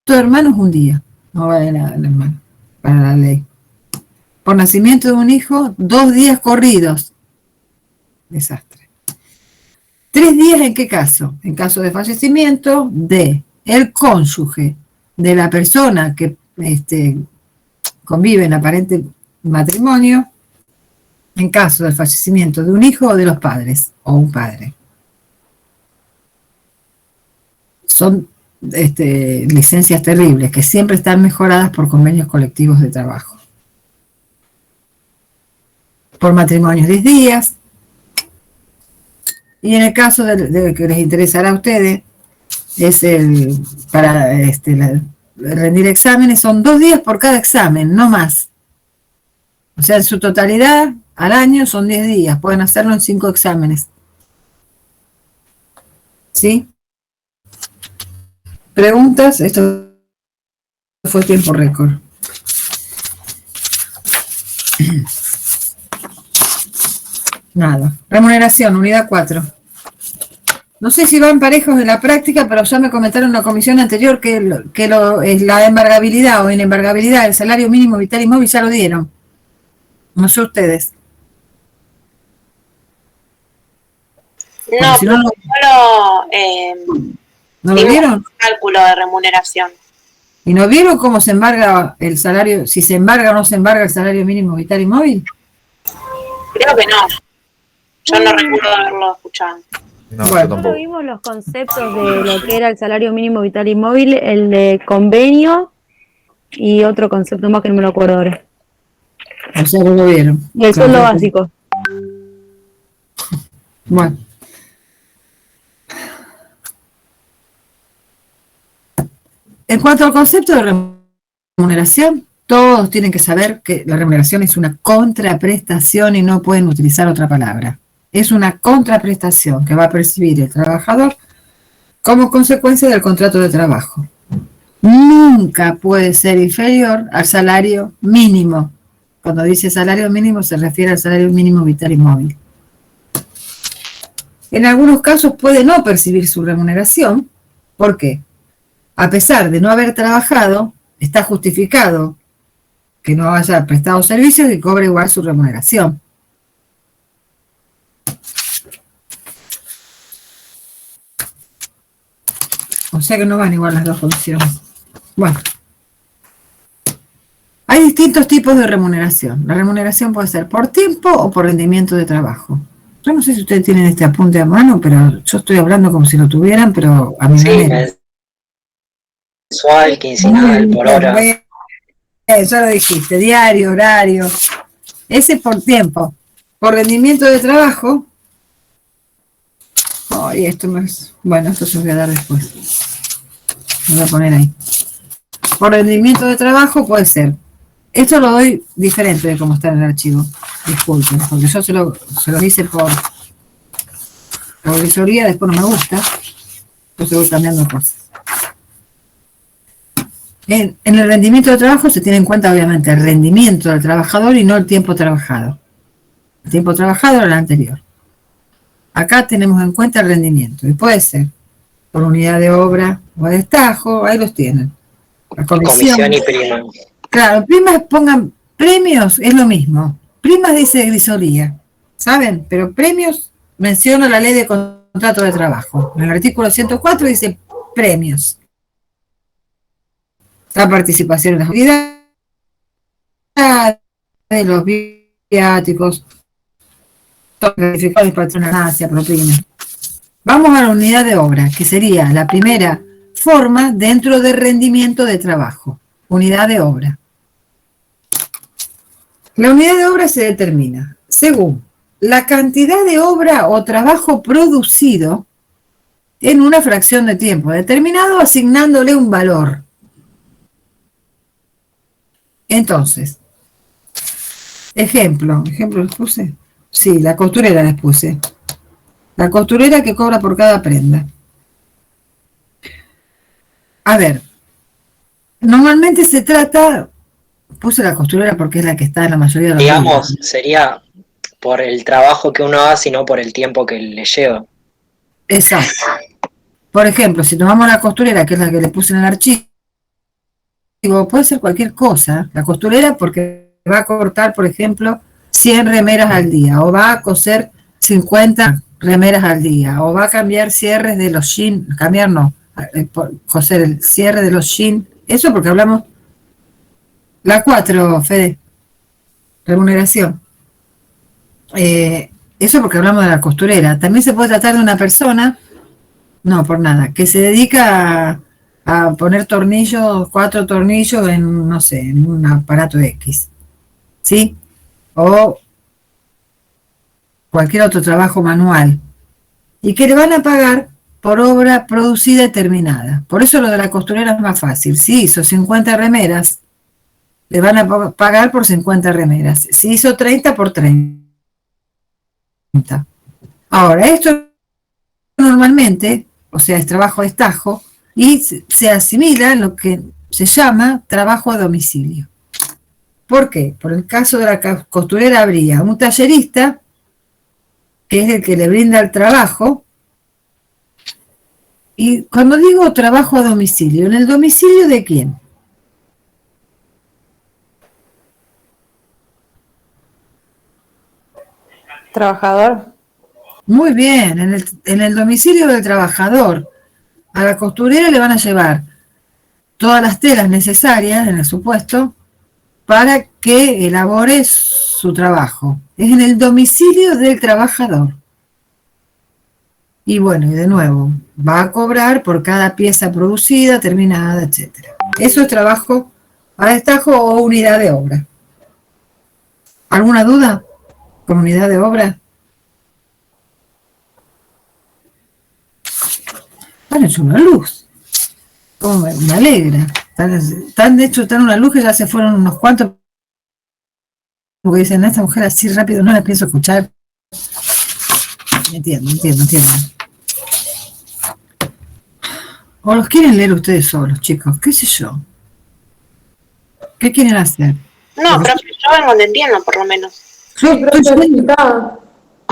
de hermano es un día, no vale nada el hermano, para la ley. Por nacimiento de un hijo, 2 días corridos. Desastre. 3 días en qué caso? En caso de fallecimiento de el cónyuge, de la persona que convive en aparente matrimonio, en caso del fallecimiento de un hijo o de los padres, o un padre. Son licencias terribles que siempre están mejoradas por convenios colectivos de trabajo. Por matrimonios 10 días. Y en el caso de que les interesará a ustedes, es para rendir exámenes, son 2 días por cada examen, no más. O sea, en su totalidad, al año son 10 días. Pueden hacerlo en 5 exámenes. ¿Sí? ¿Preguntas? Esto fue tiempo récord. Nada. Remuneración, unidad 4. No sé si van parejos en la práctica, pero ya me comentaron en la comisión anterior que la embargabilidad o inembargabilidad del salario mínimo vital y móvil ya lo dieron. No sé ustedes. No, Si no, solo ¿no lo vieron? cálculo de remuneración. ¿Y no vieron cómo se embarga el salario, si se embarga o no se embarga el salario mínimo vital y móvil? Creo que no. Yo no recuerdo haberlo escuchado. No, Bueno. yo tampoco. Vimos los conceptos de lo que era el salario mínimo vital y móvil, el de convenio y otro concepto más que no me lo acuerdo ahora. O sea, no lo vieron. Y el sueldo básico. Bueno. En cuanto al concepto de remuneración, todos tienen que saber que la remuneración es una contraprestación y no pueden utilizar otra palabra. Es una contraprestación que va a percibir el trabajador como consecuencia del contrato de trabajo. Nunca puede ser inferior al salario mínimo. Cuando dice salario mínimo se refiere al salario mínimo vital y móvil. En algunos casos puede no percibir su remuneración. ¿Por qué? A pesar de no haber trabajado, está justificado que no haya prestado servicios y cobre igual su remuneración. O sea que no van igual las dos condiciones. Bueno. Hay distintos tipos de remuneración. La remuneración puede ser por tiempo o por rendimiento de trabajo. Yo no sé si ustedes tienen este apunte a mano, pero yo estoy hablando como si lo tuvieran, pero a mi manera. Mensual, quincenal, por hora. Ya lo dijiste, diario, horario. Ese es por tiempo. Por rendimiento de trabajo. Ay, esto me es... Bueno, esto se lo voy a dar después. Lo voy a poner ahí. Por rendimiento de trabajo puede ser. Esto lo doy diferente de cómo está en el archivo. Disculpen, porque yo se lo hice por visoría, después no me gusta. Entonces voy cambiando cosas. En el rendimiento de trabajo se tiene en cuenta obviamente el rendimiento del trabajador y no el tiempo trabajado. El tiempo trabajado era el anterior. Acá tenemos en cuenta el rendimiento y puede ser por unidad de obra o a destajo, ahí los tienen. La Comisión y prima. Claro, primas pongan premios, es lo mismo. Primas dice visoría, ¿saben? Pero premios menciona la ley de contrato de trabajo. En el artículo 104 dice premios. La participación en las unidades, de los viáticos, gratificados, patronacia, propina. Vamos a la unidad de obra, que sería la primera forma dentro del rendimiento de trabajo. Unidad de obra. La unidad de obra se determina según la cantidad de obra o trabajo producido en una fracción de tiempo determinado, asignándole un valor. Entonces, ejemplo ¿les puse? Sí, la costurera les puse. La costurera que cobra por cada prenda. A ver, normalmente se trata, puse la costurera porque es la que está en la mayoría de los Digamos, libros. sería por el trabajo que uno hace, sino por el tiempo que le lleva. Exacto. Por ejemplo, si tomamos la costurera, que es la que le puse en el archivo, puede ser cualquier cosa. La costurera porque va a cortar, por ejemplo, 100 remeras al día, o va a coser 50 remeras al día, o va a cambiar cierres de los jeans, cambiar no, coser el cierre de los jeans. Eso porque hablamos, la 4, Fede, remuneración. Eso porque hablamos de la costurera. También se puede tratar de una persona, no por nada, que se dedica a poner tornillos, 4 tornillos en, no sé, en un aparato X, ¿sí? O cualquier otro trabajo manual, y que le van a pagar por obra producida y terminada. Por eso lo de la costurera es más fácil. Si hizo 50 remeras, le van a pagar por 50 remeras. Si hizo 30, por 30. Ahora, esto normalmente, o sea, es trabajo a destajo, y se asimila en lo que se llama trabajo a domicilio. ¿Por qué? Por el caso de la costurera habría un tallerista, que es el que le brinda el trabajo, y cuando digo trabajo a domicilio, ¿en el domicilio de quién? Trabajador. Muy bien, en el domicilio del trabajador. A la costurera le van a llevar todas las telas necesarias, en el supuesto, para que elabore su trabajo. Es en el domicilio del trabajador. Y bueno, y de nuevo, va a cobrar por cada pieza producida, terminada, etc. Eso es trabajo a destajo o unidad de obra. ¿Alguna duda con unidad de obra? Han hecho una luz. Como me alegra. De hecho, están una luz que ya se fueron unos cuantos. Porque dicen, esta mujer así rápido no la pienso escuchar. Entiendo. O los quieren leer ustedes solos, chicos, qué sé yo. ¿Qué quieren hacer? No, profe, yo vengo entendiendo por lo menos.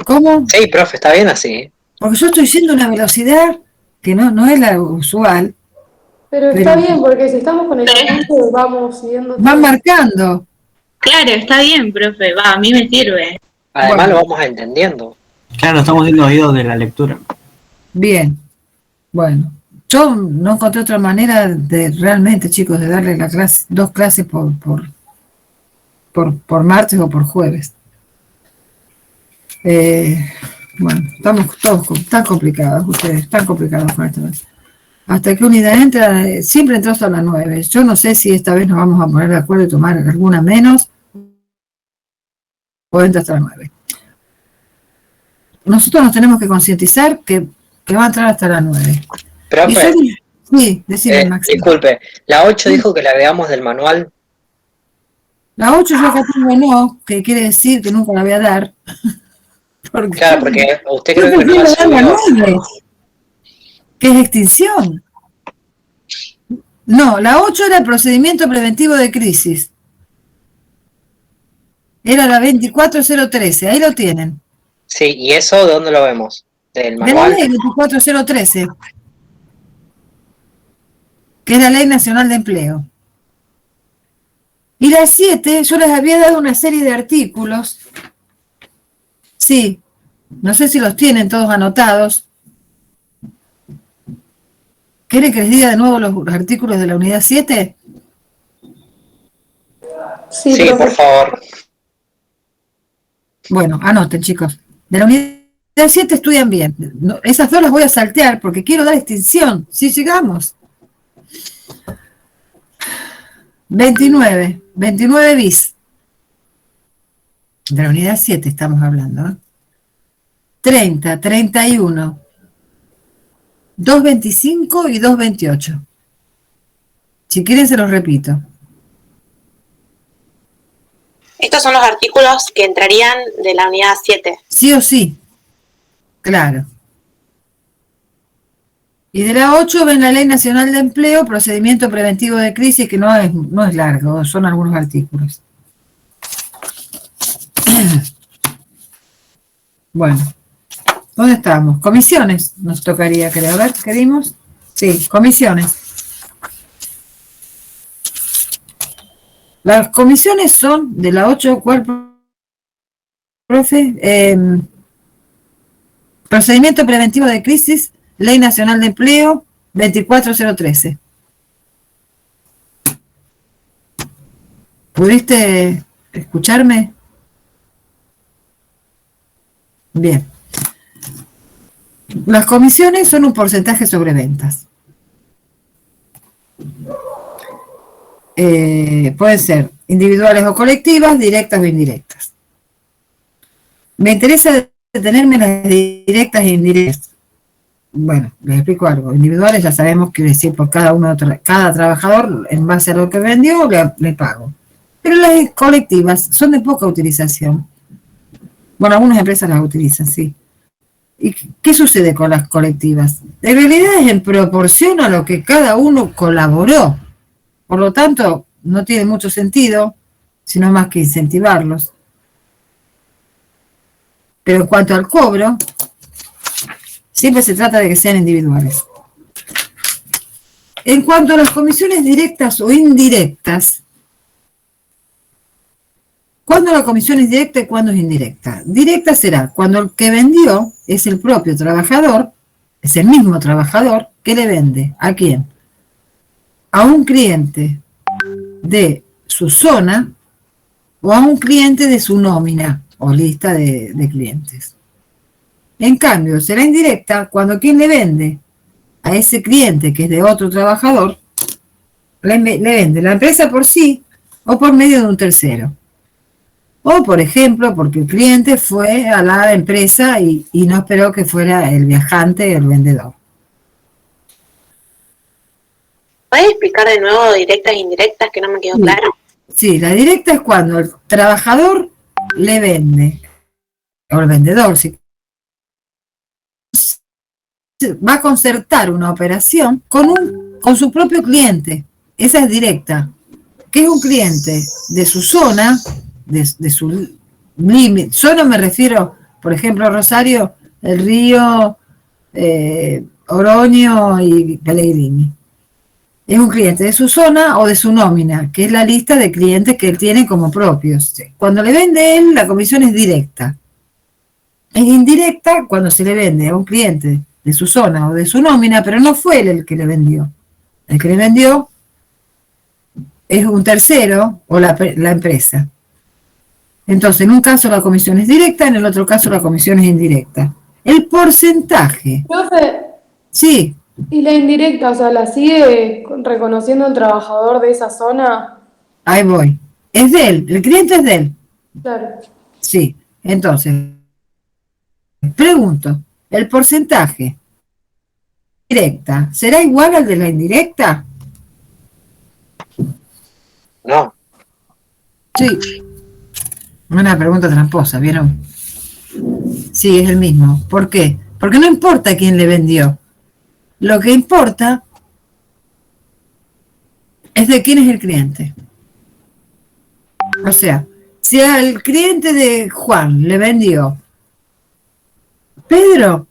¿Cómo? Sí, profe, está bien así. Porque yo estoy yendo a una velocidad que no es la usual. Pero está bien, porque si estamos con el apunte, vamos siguiendo. Van marcando. Claro, está bien, profe, va, a mí me sirve. Además Bueno. lo vamos entendiendo. Claro, estamos viendo oídos de la lectura. Bien. Bueno, yo no encontré otra manera de realmente, chicos, de darle la clase, 2 clases por martes o por jueves. Bueno, estamos todos tan complicados, ustedes, tan complicados con esto. Hasta que unidad entra, siempre entró hasta las 9. Yo no sé si esta vez nos vamos a poner de acuerdo y tomar alguna menos, o entra hasta las 9. Nosotros nos tenemos que concientizar que va a entrar hasta las 9. Profe, Sí, decime, Maxi. disculpe, la 8 dijo que la veamos del manual. La 8 yo acá tengo no, que quiere decir que nunca la voy a dar. Claro, porque usted Yo creo que no prefiero la dar la subió. 9, que es extinción. No, la 8 era el procedimiento preventivo de crisis. Era la 24013, ahí lo tienen. Sí, ¿y eso de dónde lo vemos? ¿Del De la manual? ley 24013, que es la Ley Nacional de Empleo. Y la 7, yo les había dado una serie de artículos. Sí, no sé si los tienen todos anotados. ¿Quieren que les diga de nuevo los artículos de la unidad 7? Sí, por favor. Bueno, anoten, chicos. De la unidad 7 estudian bien. No, esas dos las voy a saltear porque quiero dar extinción. Si llegamos. 29 bis. De la unidad 7 estamos hablando, ¿eh? 30, 31, 225 y 228. Si quieren se los repito. Estos son los artículos que entrarían de la unidad 7. Sí o sí. Claro. Y de la 8 ven la Ley Nacional de Empleo, Procedimiento Preventivo de Crisis, que no es largo, son algunos artículos. Bueno, ¿dónde estamos? Comisiones nos tocaría, creo. A ver, ¿qué dimos? Sí, comisiones. Las comisiones son de la 8, ¿cuál, profe? Procedimiento Preventivo de Crisis, Ley Nacional de Empleo, 24013. ¿Pudiste escucharme? Bien. Las comisiones son un porcentaje sobre ventas. Pueden ser individuales o colectivas, directas o indirectas. Me interesa detenerme en las directas e indirectas. Bueno, les explico algo. Individuales ya sabemos que decir por cada trabajador, en base a lo que vendió, le pago. Pero las colectivas son de poca utilización. Bueno, algunas empresas las utilizan, sí. ¿Y qué sucede con las colectivas? En realidad es en proporción a lo que cada uno colaboró. Por lo tanto, no tiene mucho sentido, sino más que incentivarlos. Pero en cuanto al cobro, siempre se trata de que sean individuales. En cuanto a las comisiones directas o indirectas, ¿cuándo la comisión es directa y cuándo es indirecta? Directa será cuando el que vendió es el propio trabajador, es el mismo trabajador que le vende. ¿A quién? A un cliente de su zona o a un cliente de su nómina o lista de clientes. En cambio, será indirecta cuando quien le vende a ese cliente que es de otro trabajador, le vende la empresa por sí o por medio de un tercero. O, por ejemplo, porque el cliente fue a la empresa y no esperó que fuera el viajante el vendedor. ¿Puedes explicar de nuevo directas e indirectas que no me quedó claro? Sí, la directa es cuando el trabajador le vende, o el vendedor, si va a concertar una operación con su propio cliente. Esa es directa. ¿Qué es un cliente? De su zona, de su límite. Zona me refiero, por ejemplo, Rosario, El Río, Oroño y Pellegrini. Es un cliente de su zona o de su nómina, que es la lista de clientes que él tiene como propios. Cuando le vende él, la comisión es directa. Es indirecta cuando se le vende a un cliente de su zona o de su nómina, pero no fue él el que le vendió. El que le vendió es un tercero o la empresa. Entonces, en un caso la comisión es directa, en el otro caso la comisión es indirecta. El porcentaje. Profe, Sí. ¿y la indirecta, o sea, la sigue reconociendo el trabajador de esa zona? Ahí voy. Es de él, el cliente es de él. Claro. Sí. Entonces, pregunto, ¿el porcentaje directa será igual al de la indirecta? No. Sí. Una pregunta tramposa, ¿vieron? Sí, es el mismo. ¿Por qué? Porque no importa quién le vendió. Lo que importa es de quién es el cliente. O sea, si al cliente de Juan le vendió Pedro,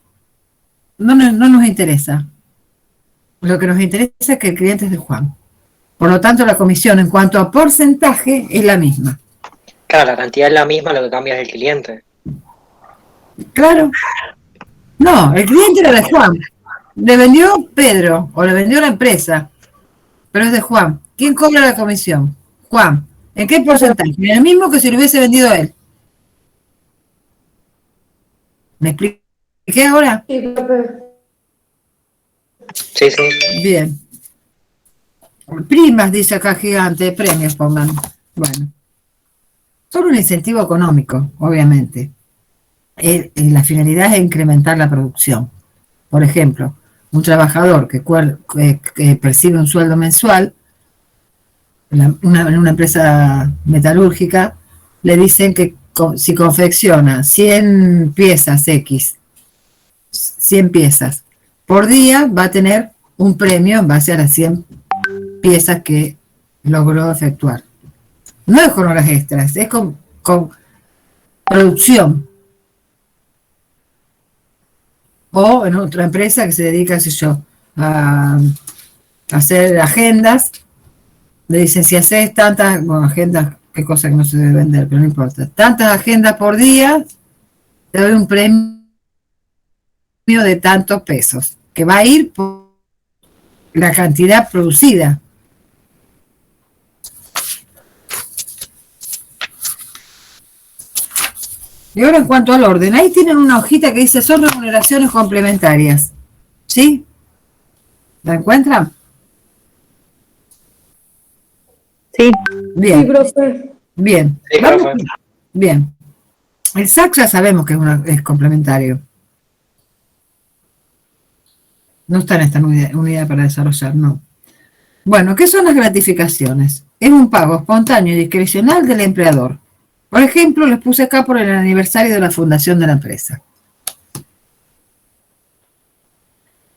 no nos interesa. Lo que nos interesa es que el cliente es de Juan. Por lo tanto, la comisión en cuanto a porcentaje es la misma. Claro, la cantidad es la misma, lo que cambia es el cliente. Claro. No, el cliente era de Juan. Le vendió Pedro o le vendió la empresa, pero es de Juan. ¿Quién cobra la comisión? Juan. ¿En qué porcentaje? En el mismo que si lo hubiese vendido él. ¿Me explico? ¿Qué ahora? Sí, profe. Sí, sí. Bien. Primas, dice acá Gigante, premios pongan. Bueno. Son un incentivo económico, obviamente. La finalidad es incrementar la producción. Por ejemplo, un trabajador que percibe un sueldo mensual en una empresa metalúrgica, le dicen que si confecciona 100 piezas X, 100 piezas por día, va a tener un premio en base a las 100 piezas que logró efectuar. No es con horas extras, es con producción. O en otra empresa que se dedica, sé yo, a hacer agendas, le dicen, si haces tantas, bueno, agendas, qué cosa que no se debe vender, pero no importa, tantas agendas por día, te doy un premio de tantos pesos, que va a ir por la cantidad producida. Y ahora en cuanto al orden, ahí tienen una hojita que dice son remuneraciones complementarias. ¿Sí? ¿La encuentran? Sí. Bien. Sí, profe. Bien. Sí, profe. Bien. El SAC ya sabemos que es complementario. No está en esta unidad para desarrollar, no. Bueno, ¿qué son las gratificaciones? Es un pago espontáneo y discrecional del empleador. Por ejemplo, les puse acá por el aniversario de la fundación de la empresa.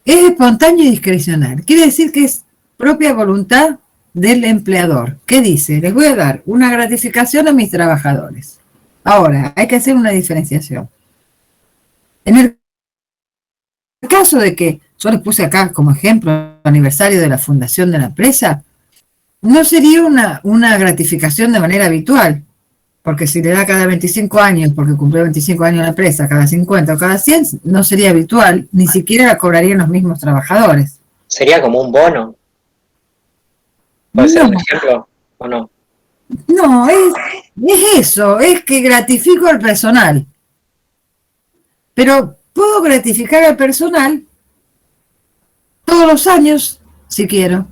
Es espontáneo y discrecional. Quiere decir que es propia voluntad del empleador. ¿Qué dice? Les voy a dar una gratificación a mis trabajadores. Ahora, hay que hacer una diferenciación. En el caso de que yo les puse acá como ejemplo el aniversario de la fundación de la empresa, no sería una gratificación de manera habitual. Porque si le da cada 25 años, porque cumplió 25 años la empresa, cada 50 o cada 100, no sería habitual, ni siquiera la cobrarían los mismos trabajadores. ¿Sería como un bono? ¿Puede ser un ejemplo o no? No, es eso, es que gratifico al personal. Pero puedo gratificar al personal todos los años, si quiero.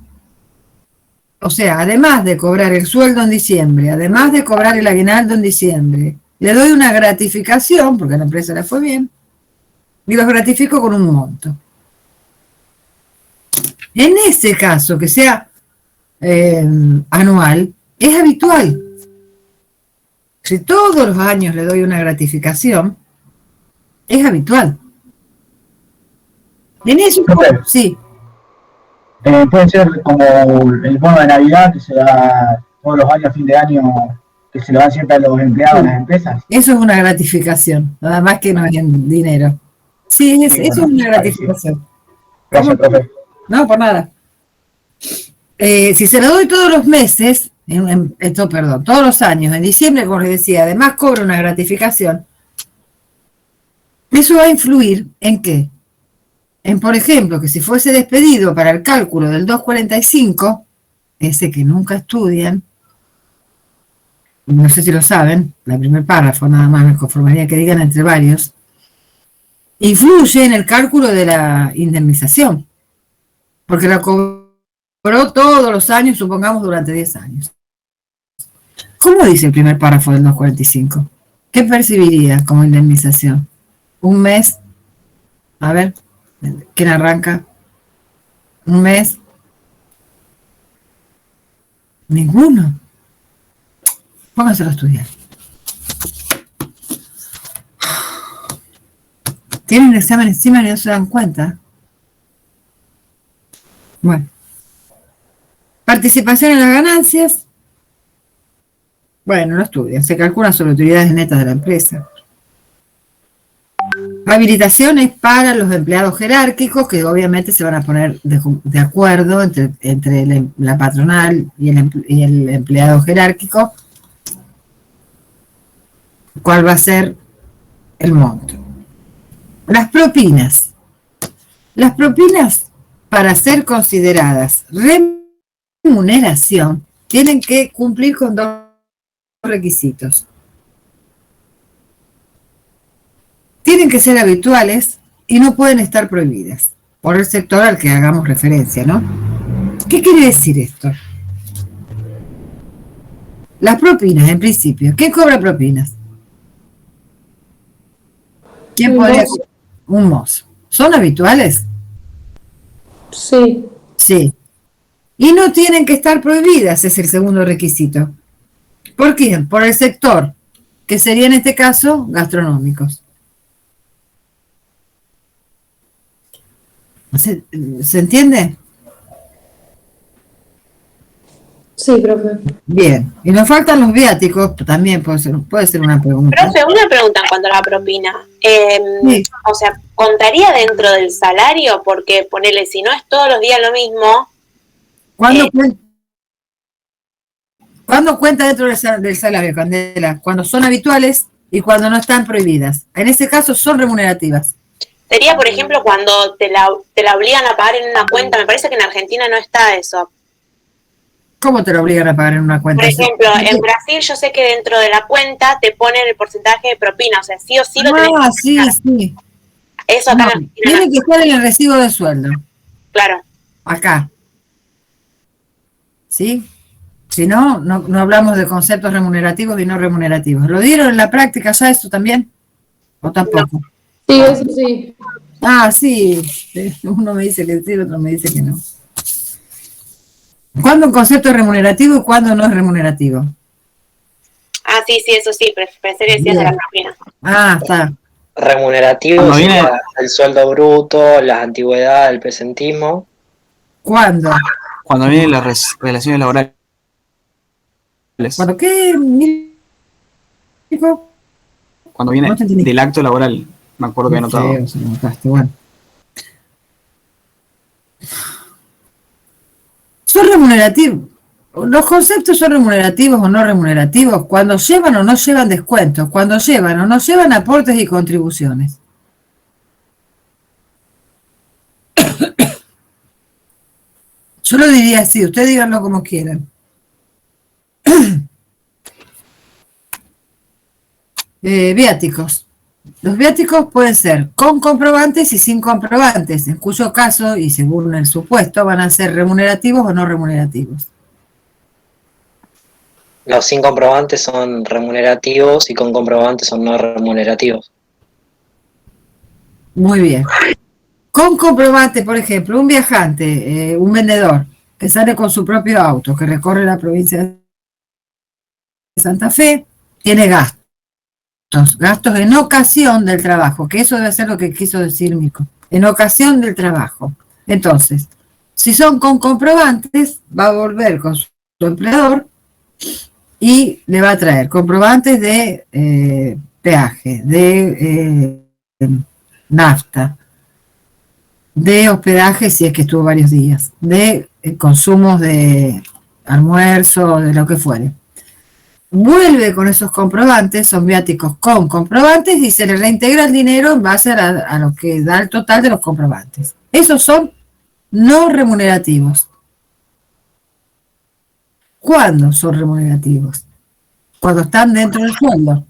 O sea, además de cobrar el sueldo en diciembre, además de cobrar el aguinaldo en diciembre, le doy una gratificación, porque a la empresa le fue bien, y los gratifico con un monto. En ese caso, que sea anual, es habitual. Si todos los años le doy una gratificación, es habitual. En eso, sí. Puede ser como el bono de Navidad que se da todos los años a fin de año, que se lo dan siempre a los empleados de las empresas. Eso es una gratificación, nada más que no es en dinero. Sí, eso es una gratificación. Gracias, profe. No, por nada. Si se lo doy todos los meses, todos los años, en diciembre, como les decía, además cobro una gratificación, eso va a influir ¿en qué? En, por ejemplo, que si fuese despedido para el cálculo del 245, ese que nunca estudian, no sé si lo saben, el primer párrafo nada más me conformaría que digan entre varios, influye en el cálculo de la indemnización, porque la cobró todos los años, supongamos durante 10 años. ¿Cómo dice el primer párrafo del 245? ¿Qué percibiría como indemnización? ¿Un mes? A ver, ¿quién arranca? ¿Un mes? Ninguno. Pónganselo a estudiar. Tienen el examen encima y no se dan cuenta. Bueno. Participación en las ganancias. Bueno, no estudian. Se calculan sobre utilidades netas de la empresa. Habilitaciones para los empleados jerárquicos, que obviamente se van a poner de acuerdo entre la patronal y el empleado jerárquico, cuál va a ser el monto. Las propinas. Las propinas, para ser consideradas remuneración, tienen que cumplir con dos requisitos. Tienen que ser habituales y no pueden estar prohibidas por el sector al que hagamos referencia, ¿no? ¿Qué quiere decir esto? Las propinas, en principio. ¿Quién cobra propinas? ¿Quién podría? Un mozo. ¿Son habituales? Sí. Sí. Y no tienen que estar prohibidas, es el segundo requisito. ¿Por quién? Por el sector, que sería en este caso gastronómicos. ¿Se entiende? Sí, profe. Bien. Y nos faltan los viáticos, también puede ser una pregunta. Profe, una pregunta en cuanto a la propina. Sí. O sea, ¿contaría dentro del salario? Porque ponele, si no es todos los días lo mismo. ¿Cuándo cuenta dentro del salario, Candela? Cuando son habituales y cuando no están prohibidas. En ese caso son remunerativas. Sería, por ejemplo, cuando te la obligan a pagar en una cuenta. Me parece que en Argentina no está eso. ¿Cómo te lo obligan a pagar en una cuenta? Por ejemplo, en Brasil yo sé que dentro de la cuenta te ponen el porcentaje de propina. O sea, sí o sí lo tenés que pagar. Sí. Eso acá en Argentina Tiene que estar en el recibo de sueldo. Claro. Acá. ¿Sí? Si no, no hablamos de conceptos remunerativos y no remunerativos. ¿Lo dieron en la práctica ya eso también? ¿O tampoco? Sí, eso sí. Ah, sí. Uno me dice que sí, el otro me dice que no. ¿Cuándo un concepto es remunerativo y cuándo no es remunerativo? Ah, sí, eso sí. Pensé que decías de la propina. Ah, está. Remunerativo Cuando viene- sería el sueldo bruto, las antigüedades, el presentismo. ¿Cuándo? Cuando vienen las relaciones laborales. ¿Cuándo qué? Cuando viene No te entendí. del acto laboral. Me acuerdo que he notado. Feo, se me notaste, bueno. Son remunerativos. Los conceptos son remunerativos o no remunerativos cuando llevan o no llevan descuentos, cuando llevan o no llevan aportes y contribuciones. Yo lo diría así, ustedes díganlo como quieran. Viáticos. Los viáticos pueden ser con comprobantes y sin comprobantes, en cuyo caso, y según el supuesto, van a ser remunerativos o no remunerativos. Los sin comprobantes son remunerativos y con comprobantes son no remunerativos. Muy bien. Con comprobante, por ejemplo, un viajante, un vendedor, que sale con su propio auto, que recorre la provincia de Santa Fe, tiene gastos. Gastos en ocasión del trabajo, que eso debe ser lo que quiso decir Mico, en ocasión del trabajo. Entonces, si son con comprobantes, va a volver con su empleador y le va a traer comprobantes de peaje, de nafta, de hospedaje si es que estuvo varios días, de consumos de almuerzo, de lo que fuere. Vuelve con esos comprobantes, son viáticos con comprobantes y se le reintegra el dinero en base a lo que da el total de los comprobantes. Esos son no remunerativos. ¿Cuándo son remunerativos? Cuando están dentro del sueldo.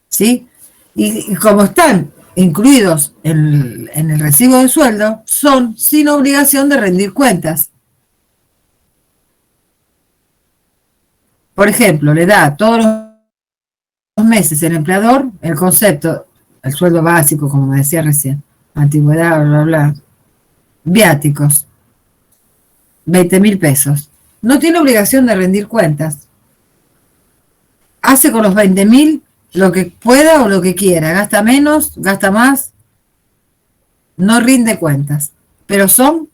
¿Sí? Y como están incluidos en el recibo de sueldo, son sin obligación de rendir cuentas. Por ejemplo, le da todos los meses el empleador el concepto, el sueldo básico, como me decía recién, antigüedad, bla, bla, bla, viáticos, 20.000 pesos. No tiene obligación de rendir cuentas. Hace con los 20.000 lo que pueda o lo que quiera, gasta menos, gasta más, no rinde cuentas, pero son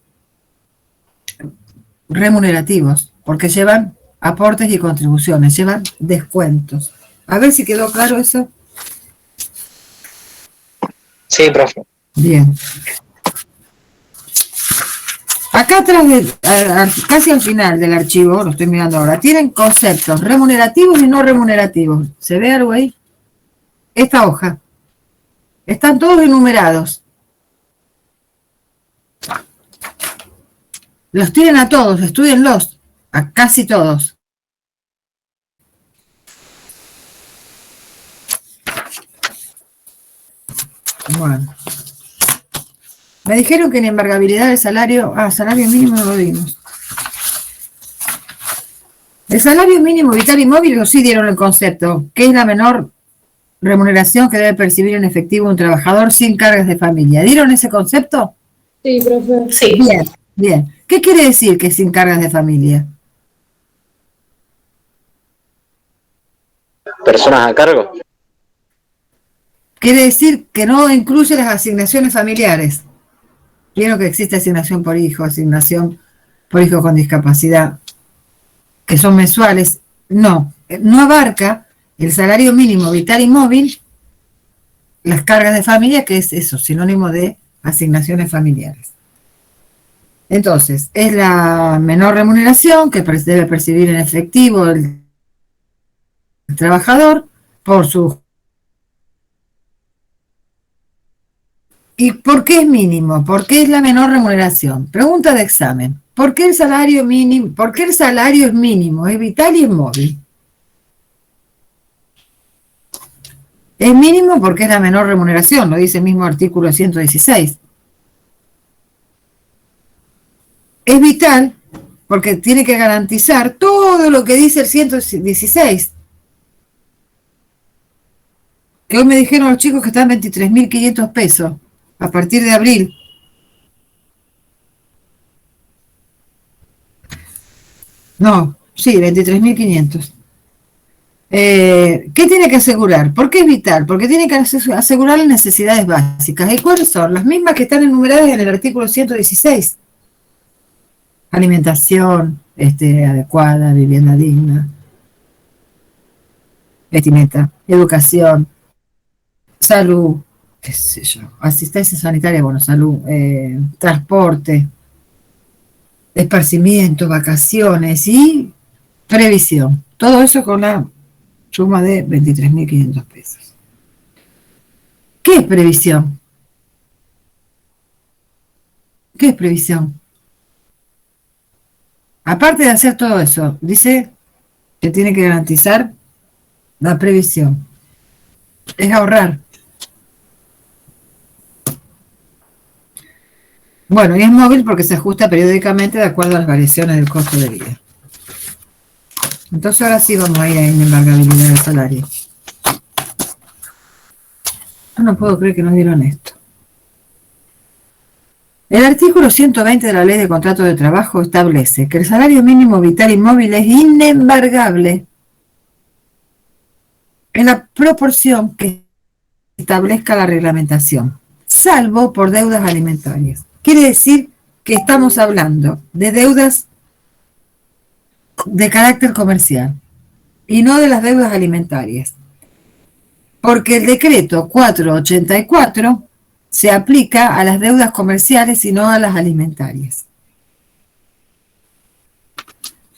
remunerativos, porque llevan aportes y contribuciones, llevan descuentos. A ver si quedó claro eso. Sí, profe. Bien. Acá atrás, casi al final del archivo, lo estoy mirando ahora, tienen conceptos remunerativos y no remunerativos. ¿Se ve algo ahí? Esta hoja. Están todos enumerados. Los tienen a todos, estúdienlos, a casi todos. Bueno. Me dijeron que en embargabilidad del salario... salario mínimo no lo dimos. El salario mínimo vital y móvil sí dieron el concepto, que es la menor remuneración que debe percibir en efectivo un trabajador sin cargas de familia. ¿Dieron ese concepto? Sí, profe. Sí. Bien, bien. ¿Qué quiere decir que sin cargas de familia? ¿Personas a cargo? Quiere decir que no incluye las asignaciones familiares. Vieron que existe asignación por hijo, asignación por hijo con discapacidad, que son mensuales. No abarca el salario mínimo vital y móvil, las cargas de familia, que es eso, sinónimo de asignaciones familiares. Entonces, es la menor remuneración que debe percibir en efectivo el trabajador por su... ¿Y por qué es mínimo? ¿Por qué es la menor remuneración? Pregunta de examen. ¿Por qué el salario mínimo? ¿Por qué el salario es mínimo? Es vital y es móvil. Es mínimo porque es la menor remuneración, lo dice el mismo artículo 116. Es vital porque tiene que garantizar todo lo que dice el 116. Que hoy me dijeron los chicos que están 23.500 pesos a partir de abril. No, sí, 23.500. ¿Qué tiene que asegurar? ¿Por qué es vital? Porque tiene que asegurar las necesidades básicas. ¿Y cuáles son? Las mismas que están enumeradas en el artículo 116. Alimentación adecuada, vivienda digna, vestimenta, educación, salud, qué sé yo, asistencia sanitaria, bueno, salud, transporte, esparcimiento, vacaciones y previsión. Todo eso con la suma de 23.500 pesos. ¿Qué es previsión? ¿Qué es previsión? Aparte de hacer todo eso, dice que tiene que garantizar la previsión. Es ahorrar. Bueno, y es móvil porque se ajusta periódicamente de acuerdo a las variaciones del costo de vida. Entonces ahora sí vamos a ir a inembargabilidad del salario. No puedo creer que nos dieron esto. El artículo 120 de la Ley de Contrato de Trabajo establece que el salario mínimo vital y móvil es inembargable en la proporción que establezca la reglamentación, salvo por deudas alimentarias. Quiere decir que estamos hablando de deudas de carácter comercial y no de las deudas alimentarias, porque el decreto 484 se aplica a las deudas comerciales y no a las alimentarias.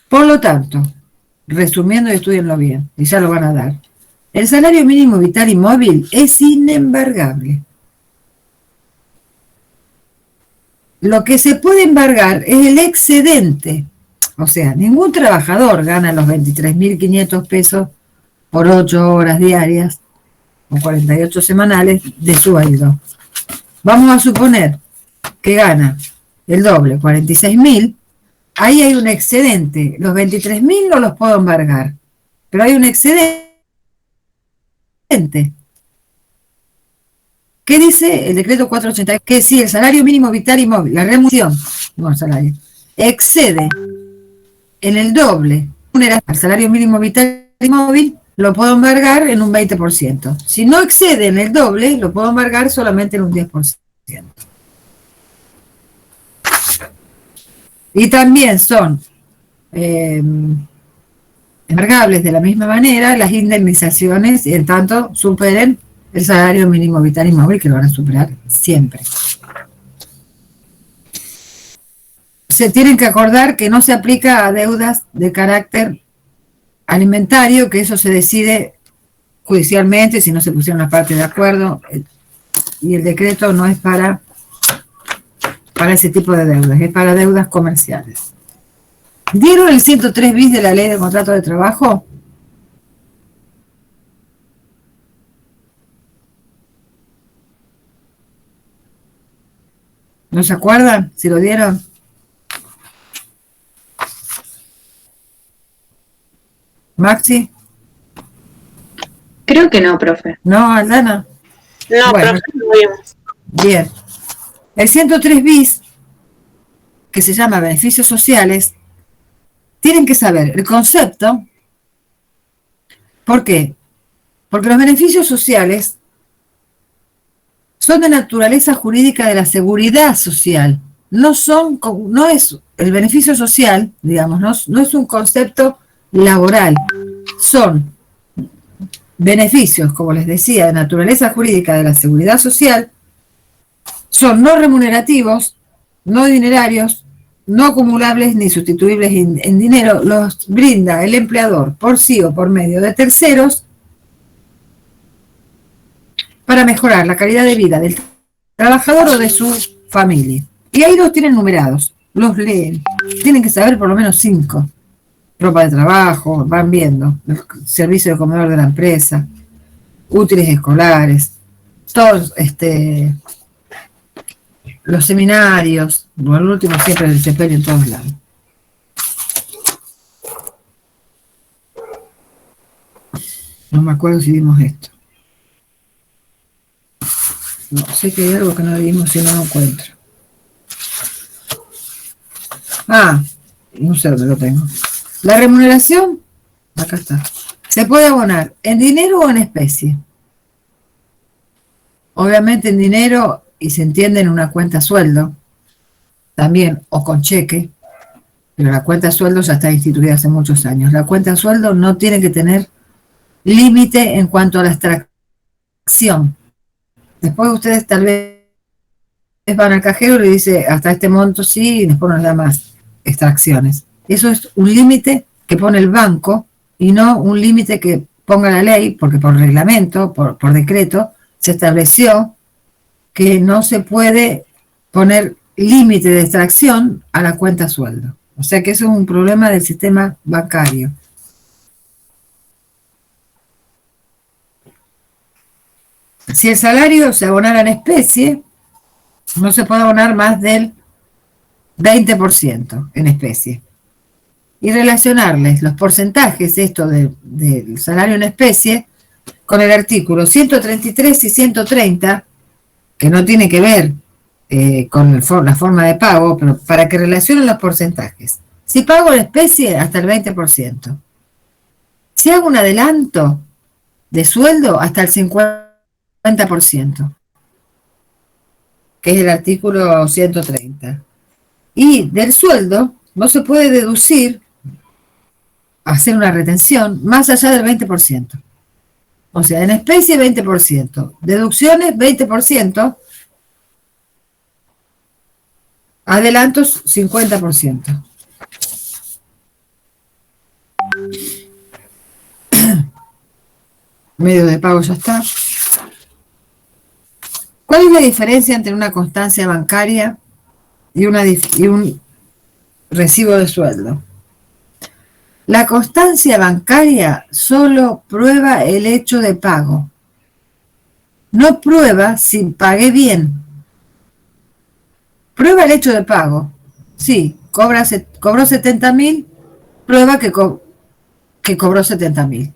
Por lo tanto, resumiendo y estudienlo bien, y ya lo van a dar, el salario mínimo vital y móvil es inembargable. Lo que se puede embargar es el excedente. O sea, ningún trabajador gana los 23.500 pesos por 8 horas diarias o 48 semanales de sueldo. Vamos a suponer que gana el doble, 46.000. Ahí hay un excedente. Los 23.000 no los puedo embargar, pero hay un excedente. ¿Qué dice el decreto 480? Que si el salario mínimo vital y móvil, la remuneración, no el salario, excede en el doble al salario mínimo vital y móvil, lo puedo embargar en un 20%. Si no excede en el doble, lo puedo embargar solamente en un 10%. Y también son embargables de la misma manera las indemnizaciones, y en tanto superen el salario mínimo vital y móvil, que lo van a superar siempre. Se tienen que acordar que no se aplica a deudas de carácter alimentario, que eso se decide judicialmente si no se pusieron las partes de acuerdo, y el decreto no es para ese tipo de deudas, es para deudas comerciales. ¿Dieron el 103 bis de la Ley de Contrato de Trabajo? ¿No se acuerdan? ¿Se lo dieron? ¿Maxi? Creo que no, profe. ¿No, Aldana? No, Bueno. profe, no vimos. Bien. El 103 bis, que se llama beneficios sociales, tienen que saber el concepto. ¿Por qué? Porque los beneficios sociales son de naturaleza jurídica de la seguridad social. No es el beneficio social, digamos, no es un concepto laboral. Son beneficios, como les decía, de naturaleza jurídica de la seguridad social. Son no remunerativos, no dinerarios, no acumulables ni sustituibles en dinero. Los brinda el empleador por sí o por medio de terceros para mejorar la calidad de vida del trabajador o de su familia. Y ahí los tienen numerados, los leen. Tienen que saber por lo menos 5. Ropa de trabajo, van viendo, el servicio de comedor de la empresa, útiles escolares, todos los seminarios, bueno, el último siempre el desempeño en todos lados. No me acuerdo si vimos esto. No, sé que hay algo que no vimos y no lo encuentro. Ah, no sé dónde lo tengo. La remuneración, acá está. Se puede abonar en dinero o en especie. Obviamente en dinero, y se entiende en una cuenta sueldo, también, o con cheque, pero la cuenta sueldo ya está instituida hace muchos años. La cuenta sueldo no tiene que tener límite en cuanto a la extracción. Después ustedes tal vez van al cajero y le dice hasta este monto sí, y después nos da más extracciones. Eso es un límite que pone el banco y no un límite que ponga la ley, porque por reglamento, por decreto, se estableció que no se puede poner límite de extracción a la cuenta sueldo. O sea que eso es un problema del sistema bancario. Si el salario se abonara en especie, no se puede abonar más del 20% en especie. Y relacionarles los porcentajes, esto del salario en especie, con el artículo 133 y 130, que no tiene que ver con la forma de pago, pero para que relacionen los porcentajes. Si pago en especie, hasta el 20%. Si hago un adelanto de sueldo, hasta el 50%, que es el artículo 130. Y del sueldo no se puede deducir, hacer una retención, más allá del 20%. O sea, en especie 20%, deducciones 20%, adelantos 50%. Medio de pago ya está. ¿Cuál es la diferencia entre una constancia bancaria y un recibo de sueldo? La constancia bancaria solo prueba el hecho de pago. No prueba si pagué bien. Prueba el hecho de pago. Sí, cobró 70.000, prueba que cobró 70.000.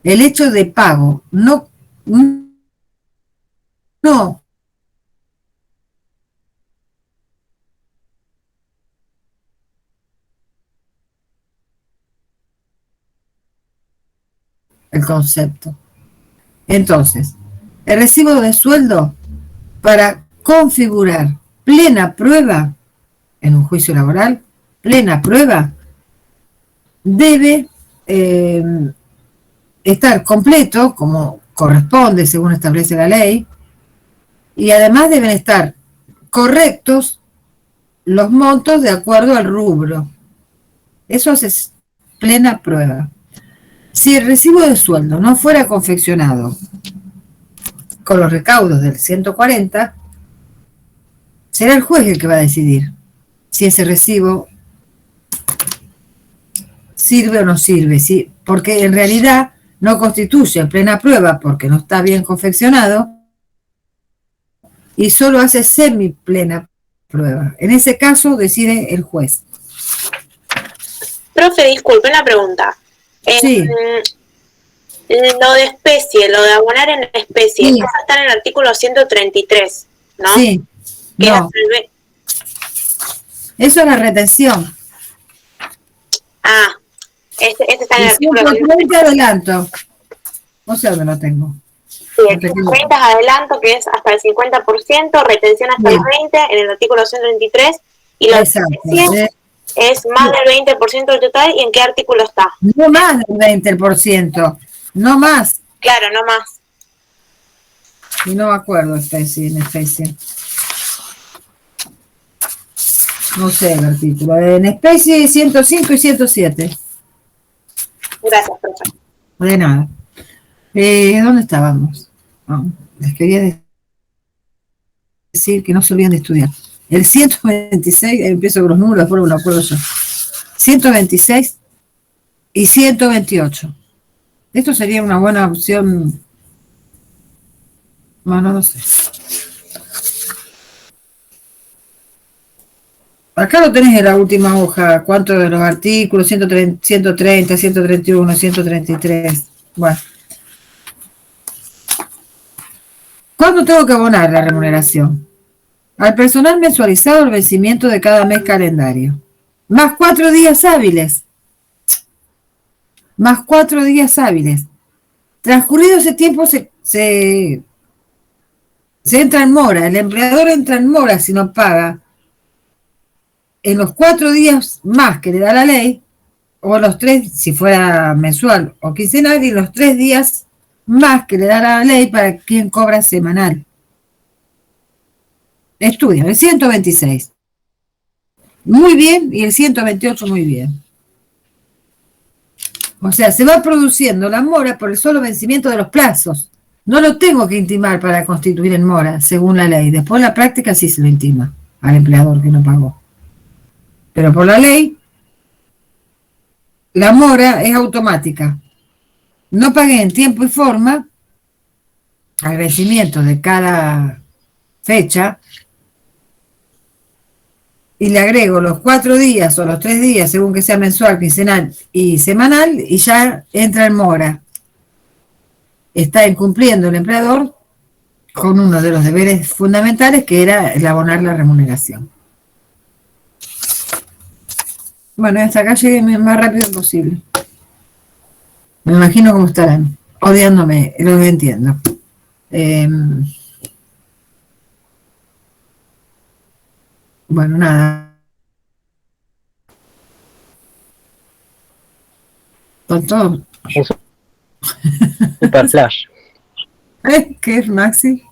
El hecho de pago, no el concepto. Entonces, el recibo de sueldo, para configurar plena prueba en un juicio laboral, plena prueba, debe estar completo, como corresponde según establece la ley, y además deben estar correctos los montos de acuerdo al rubro. Eso es plena prueba. Si el recibo de sueldo no fuera confeccionado con los recaudos del 140, será el juez el que va a decidir si ese recibo sirve o no sirve, ¿sí? Porque en realidad no constituye plena prueba porque no está bien confeccionado y solo hace semiplena prueba. En ese caso decide el juez. Profe, disculpe, una pregunta. Sí. Lo de especie, lo de abonar en especie, Sí. eso está en el artículo 133, ¿no? Sí, Que no. es Eso es la retención. este está en el El artículo 130 adelanto. No sé dónde lo tengo. Sí, el 30 es adelanto, que es hasta el 50%, retención hasta el 20% en el artículo 133, y la Exacto. especie es más del 20% del total. ¿Y en qué artículo está? No más del 20%, no más. Claro, no más. Y no me acuerdo en especie. No sé el artículo. En especie 105 y 107. Gracias, profe. De nada. ¿Dónde estábamos? Les quería decir que no se olviden de estudiar. El 126, empiezo con los números, después me lo acuerdo yo. 126 y 128. Esto sería una buena opción. Bueno, no sé. Acá lo tenés en la última hoja. ¿Cuántos de los artículos? 130, 131, 133. Bueno. ¿Cuándo tengo que abonar la remuneración? Al personal mensualizado el vencimiento de cada mes calendario. Más 4 días hábiles. Más 4 días hábiles. Transcurrido ese tiempo se entra en mora. El empleador entra en mora si no paga en los 4 días más que le da la ley, o los 3, si fuera mensual o quincenal, y los 3 días más que le da la ley para quien cobra semanal. Estudian el 126. Muy bien, y el 128 muy bien. O sea, se va produciendo la mora por el solo vencimiento de los plazos. No lo tengo que intimar para constituir en mora, según la ley. Después en la práctica sí se lo intima al empleador que no pagó. Pero por la ley, la mora es automática. No pagué en tiempo y forma al vencimiento de cada fecha y le agrego los 4 días o los 3 días, según que sea mensual, quincenal y semanal, y ya entra en mora. Está incumpliendo el empleador con uno de los deberes fundamentales, que era el abonar la remuneración. Bueno, hasta acá llegué lo más rápido posible. Me imagino cómo estarán, odiándome, lo entiendo. Bueno, nada. Con todo. Super flash. ¿Qué es, Maxi?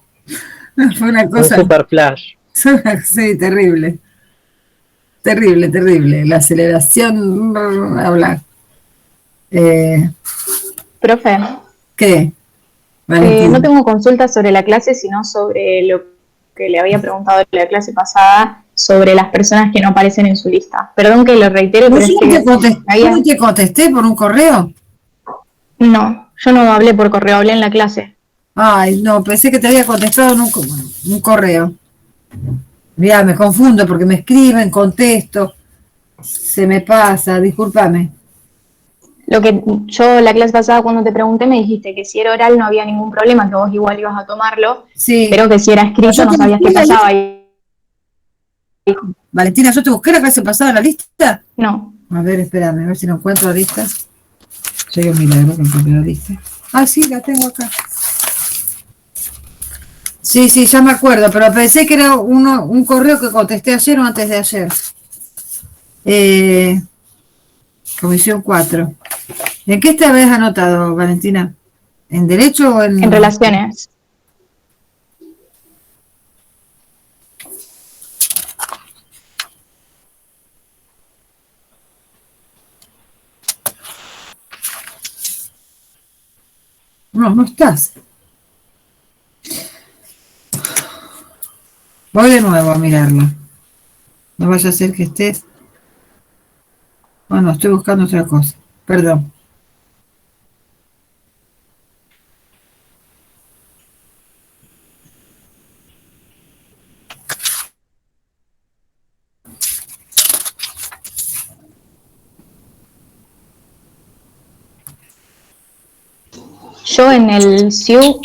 No, fue una cosa. Un super flash. Sí, terrible. Terrible, terrible. La aceleración, hablar. Profe. ¿Qué? No tengo consultas sobre la clase, sino sobre lo que le había preguntado en la clase pasada, sobre las personas que no aparecen en su lista. Perdón que lo reitere, pero es que... ¿No te contesté por un correo? No, yo no hablé por correo, hablé en la clase. Ay, no, pensé que te había contestado en un correo. Mirá, me confundo porque me escriben, contesto, se me pasa, discúlpame. Lo que yo la clase pasada cuando te pregunté me dijiste que si era oral no había ningún problema, que vos igual ibas a tomarlo, sí, pero que si era escrito no sabías qué pasaba. Valentina, ¿yo te busqué la clase pasada en la lista? No. A ver, espérame, a ver si no encuentro la lista. Soy un milagro que encontré la lista. Ah, sí, la tengo acá. Sí, ya me acuerdo, pero pensé que era un correo que contesté ayer o antes de ayer. Comisión 4. ¿En qué te habías anotado, Valentina? ¿En Derecho o en...? En Relaciones. No estás. Voy de nuevo a mirarlo. No vaya a ser que estés... Bueno, estoy buscando otra cosa. Perdón. Yo en el SIU,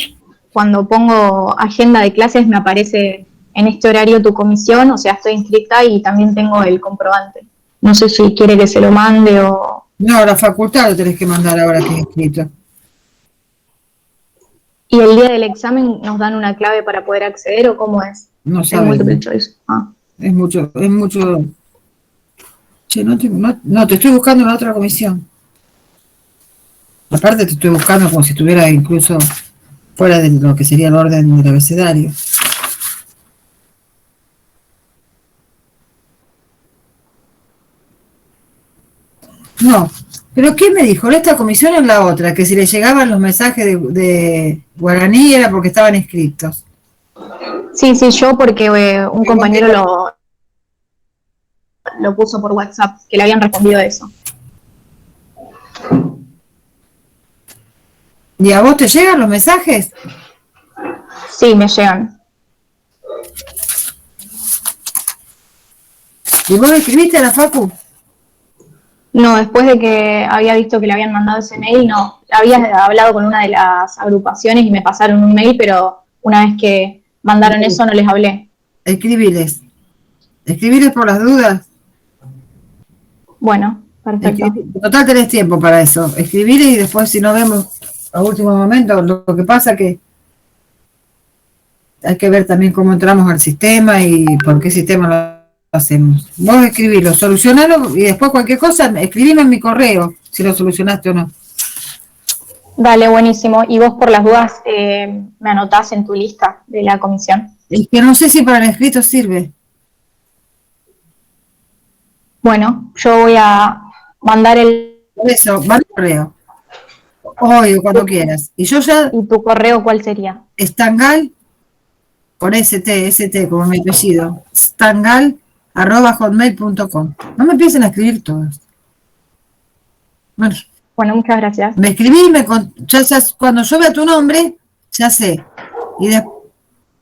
cuando pongo agenda de clases, me aparece en este horario tu comisión, o sea, estoy inscrita y también tengo el comprobante. No sé si quiere que se lo mande o... No, a la facultad lo tenés que mandar ahora que he escrito. ¿Y el día del examen nos dan una clave para poder acceder o cómo es? No Es sabes. multiple choice. Ah. Es mucho. Che, no, te estoy buscando en la otra comisión. Aparte te estoy buscando como si estuviera incluso fuera de lo que sería el orden del abecedario. No, pero ¿quién me dijo? ¿Esta comisión o la otra? Que si le llegaban los mensajes de guaraní era porque estaban inscritos. Sí, yo porque un compañero lo puso por WhatsApp, que le habían respondido eso. ¿Y a vos te llegan los mensajes? Sí, me llegan. ¿Y vos escribiste a la Facu? No, después de que había visto que le habían mandado ese mail, no. Había hablado con una de las agrupaciones y me pasaron un mail, pero una vez que mandaron eso no les hablé. Escribiles por las dudas. Bueno, perfecto. Total tenés tiempo para eso. Escribiles y después si no vemos a último momento, lo que pasa que hay que ver también cómo entramos al sistema y por qué sistema lo hacemos. Vos escribilo, solucionalo y después cualquier cosa, escribime en mi correo si lo solucionaste o no. Dale, buenísimo. Y vos por las dudas me anotás en tu lista de la comisión. Es que no sé si para el escrito sirve. Bueno, yo voy a mandar Eso, manda el correo. Hoy o cuando quieras. Y yo ya... ¿Y tu correo cuál sería? Stangal, con ST como mi apellido. Stangal@hotmail.com. No me empiecen a escribir todos. Bueno, muchas gracias. Me escribí, ya cuando yo vea tu nombre, ya sé. Y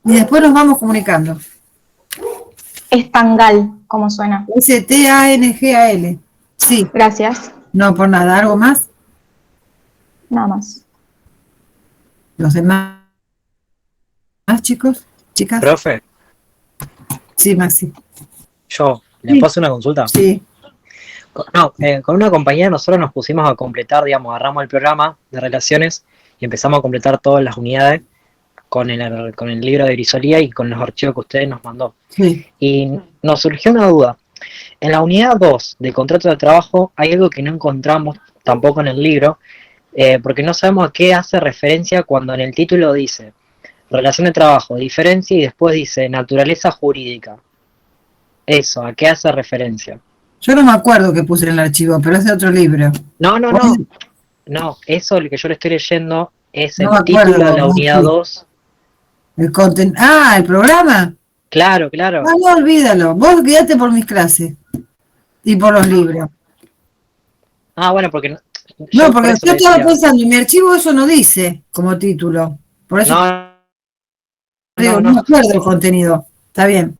después nos vamos comunicando. Stangal, ¿cómo suena? Stangal. Sí. Gracias. No, por nada. ¿Algo más? Nada más. ¿Los demás chicos? ¿Chicas? Profe, Sí, Maxi. yo, ¿le paso una consulta? Sí. Con una compañera nosotros nos pusimos a completar, digamos, agarramos el programa de relaciones y empezamos a completar todas las unidades con el libro de Grisolía y con los archivos que ustedes nos mandó. Sí. Y nos surgió una duda. En la unidad 2 de contrato de trabajo hay algo que no encontramos tampoco en el libro, porque no sabemos a qué hace referencia cuando en el título dice relación de trabajo, diferencia y después dice naturaleza jurídica. Eso, ¿a qué hace referencia? Yo no me acuerdo qué puse en el archivo, pero es de otro libro. No, eso lo que yo le estoy leyendo es No el me acuerdo, título de la unidad sí. 2. ¿El programa? Claro. No, olvídalo. Vos guíate por mis clases y por los libros. Bueno, porque... No, porque yo estaba pensando, en mi archivo eso no dice como título. Por eso no me acuerdo el contenido. Está bien.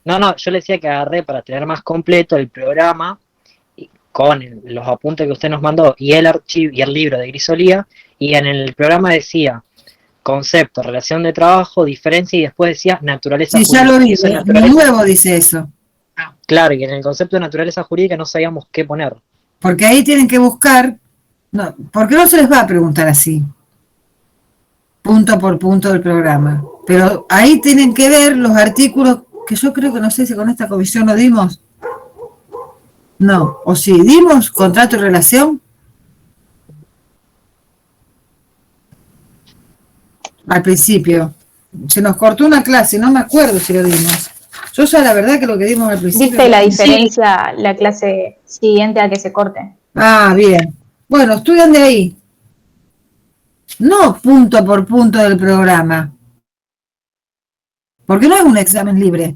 No, yo le decía que agarré para tener más completo el programa con los apuntes que usted nos mandó y el archivo y el libro de Grisolía, y en el programa decía concepto, relación de trabajo, diferencia y después decía naturaleza jurídica. Sí, ya lo vi, el nuevo dice eso. Claro, y en el concepto de naturaleza jurídica no sabíamos qué poner. Porque ahí tienen que buscar, no, porque no se les va a preguntar así, punto por punto del programa, pero ahí tienen que ver los artículos que yo creo que no sé si con esta comisión lo dimos. No, o si dimos contrato y relación. Al principio. Se nos cortó una clase, no me acuerdo si lo dimos. Yo ya la verdad que lo que dimos al principio... ¿Viste la diferencia, la clase siguiente a que se corte? Ah, bien. Bueno, estudian de ahí. No punto por punto del programa. Porque no es un examen libre.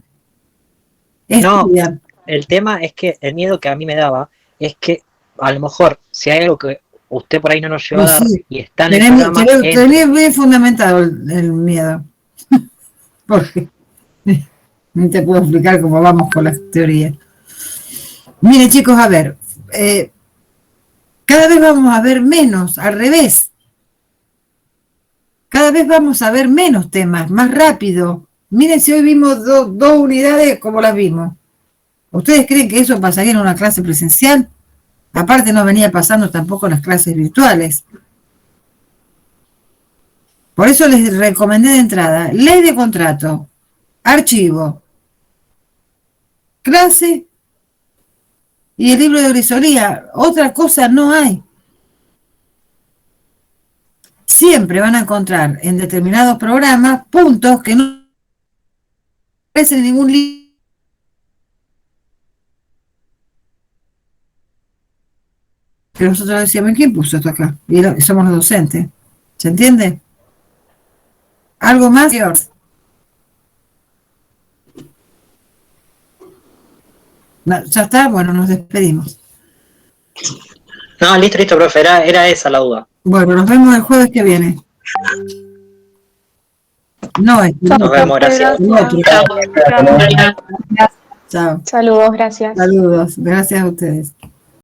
Estudian. No, el tema es que el miedo que a mí me daba es que a lo mejor si hay algo que usted por ahí no nos lleva a dar y está en el programa... Tenés bien fundamentado el miedo. Porque no te puedo explicar cómo vamos con las teorías. Miren chicos, a ver, cada vez vamos a ver menos, al revés. Cada vez vamos a ver menos temas, más rápido. Miren si hoy vimos dos unidades como las vimos. ¿Ustedes creen que eso pasaría en una clase presencial? Aparte no venía pasando tampoco en las clases virtuales. Por eso les recomendé de entrada, ley de contrato, archivo, clase y el libro de auditoría. Otra cosa no hay. Siempre van a encontrar en determinados programas puntos que no aparecen en ningún libro. Que nosotros decíamos, ¿quién puso esto acá? Y somos los docentes. ¿Se entiende? ¿Algo más? No, ya está, bueno, nos despedimos. No, listo, profe, era esa la duda. Bueno, nos vemos el jueves que viene. No, Nos vemos, gracias. Chao. Saludos, gracias. Saludos, gracias a ustedes.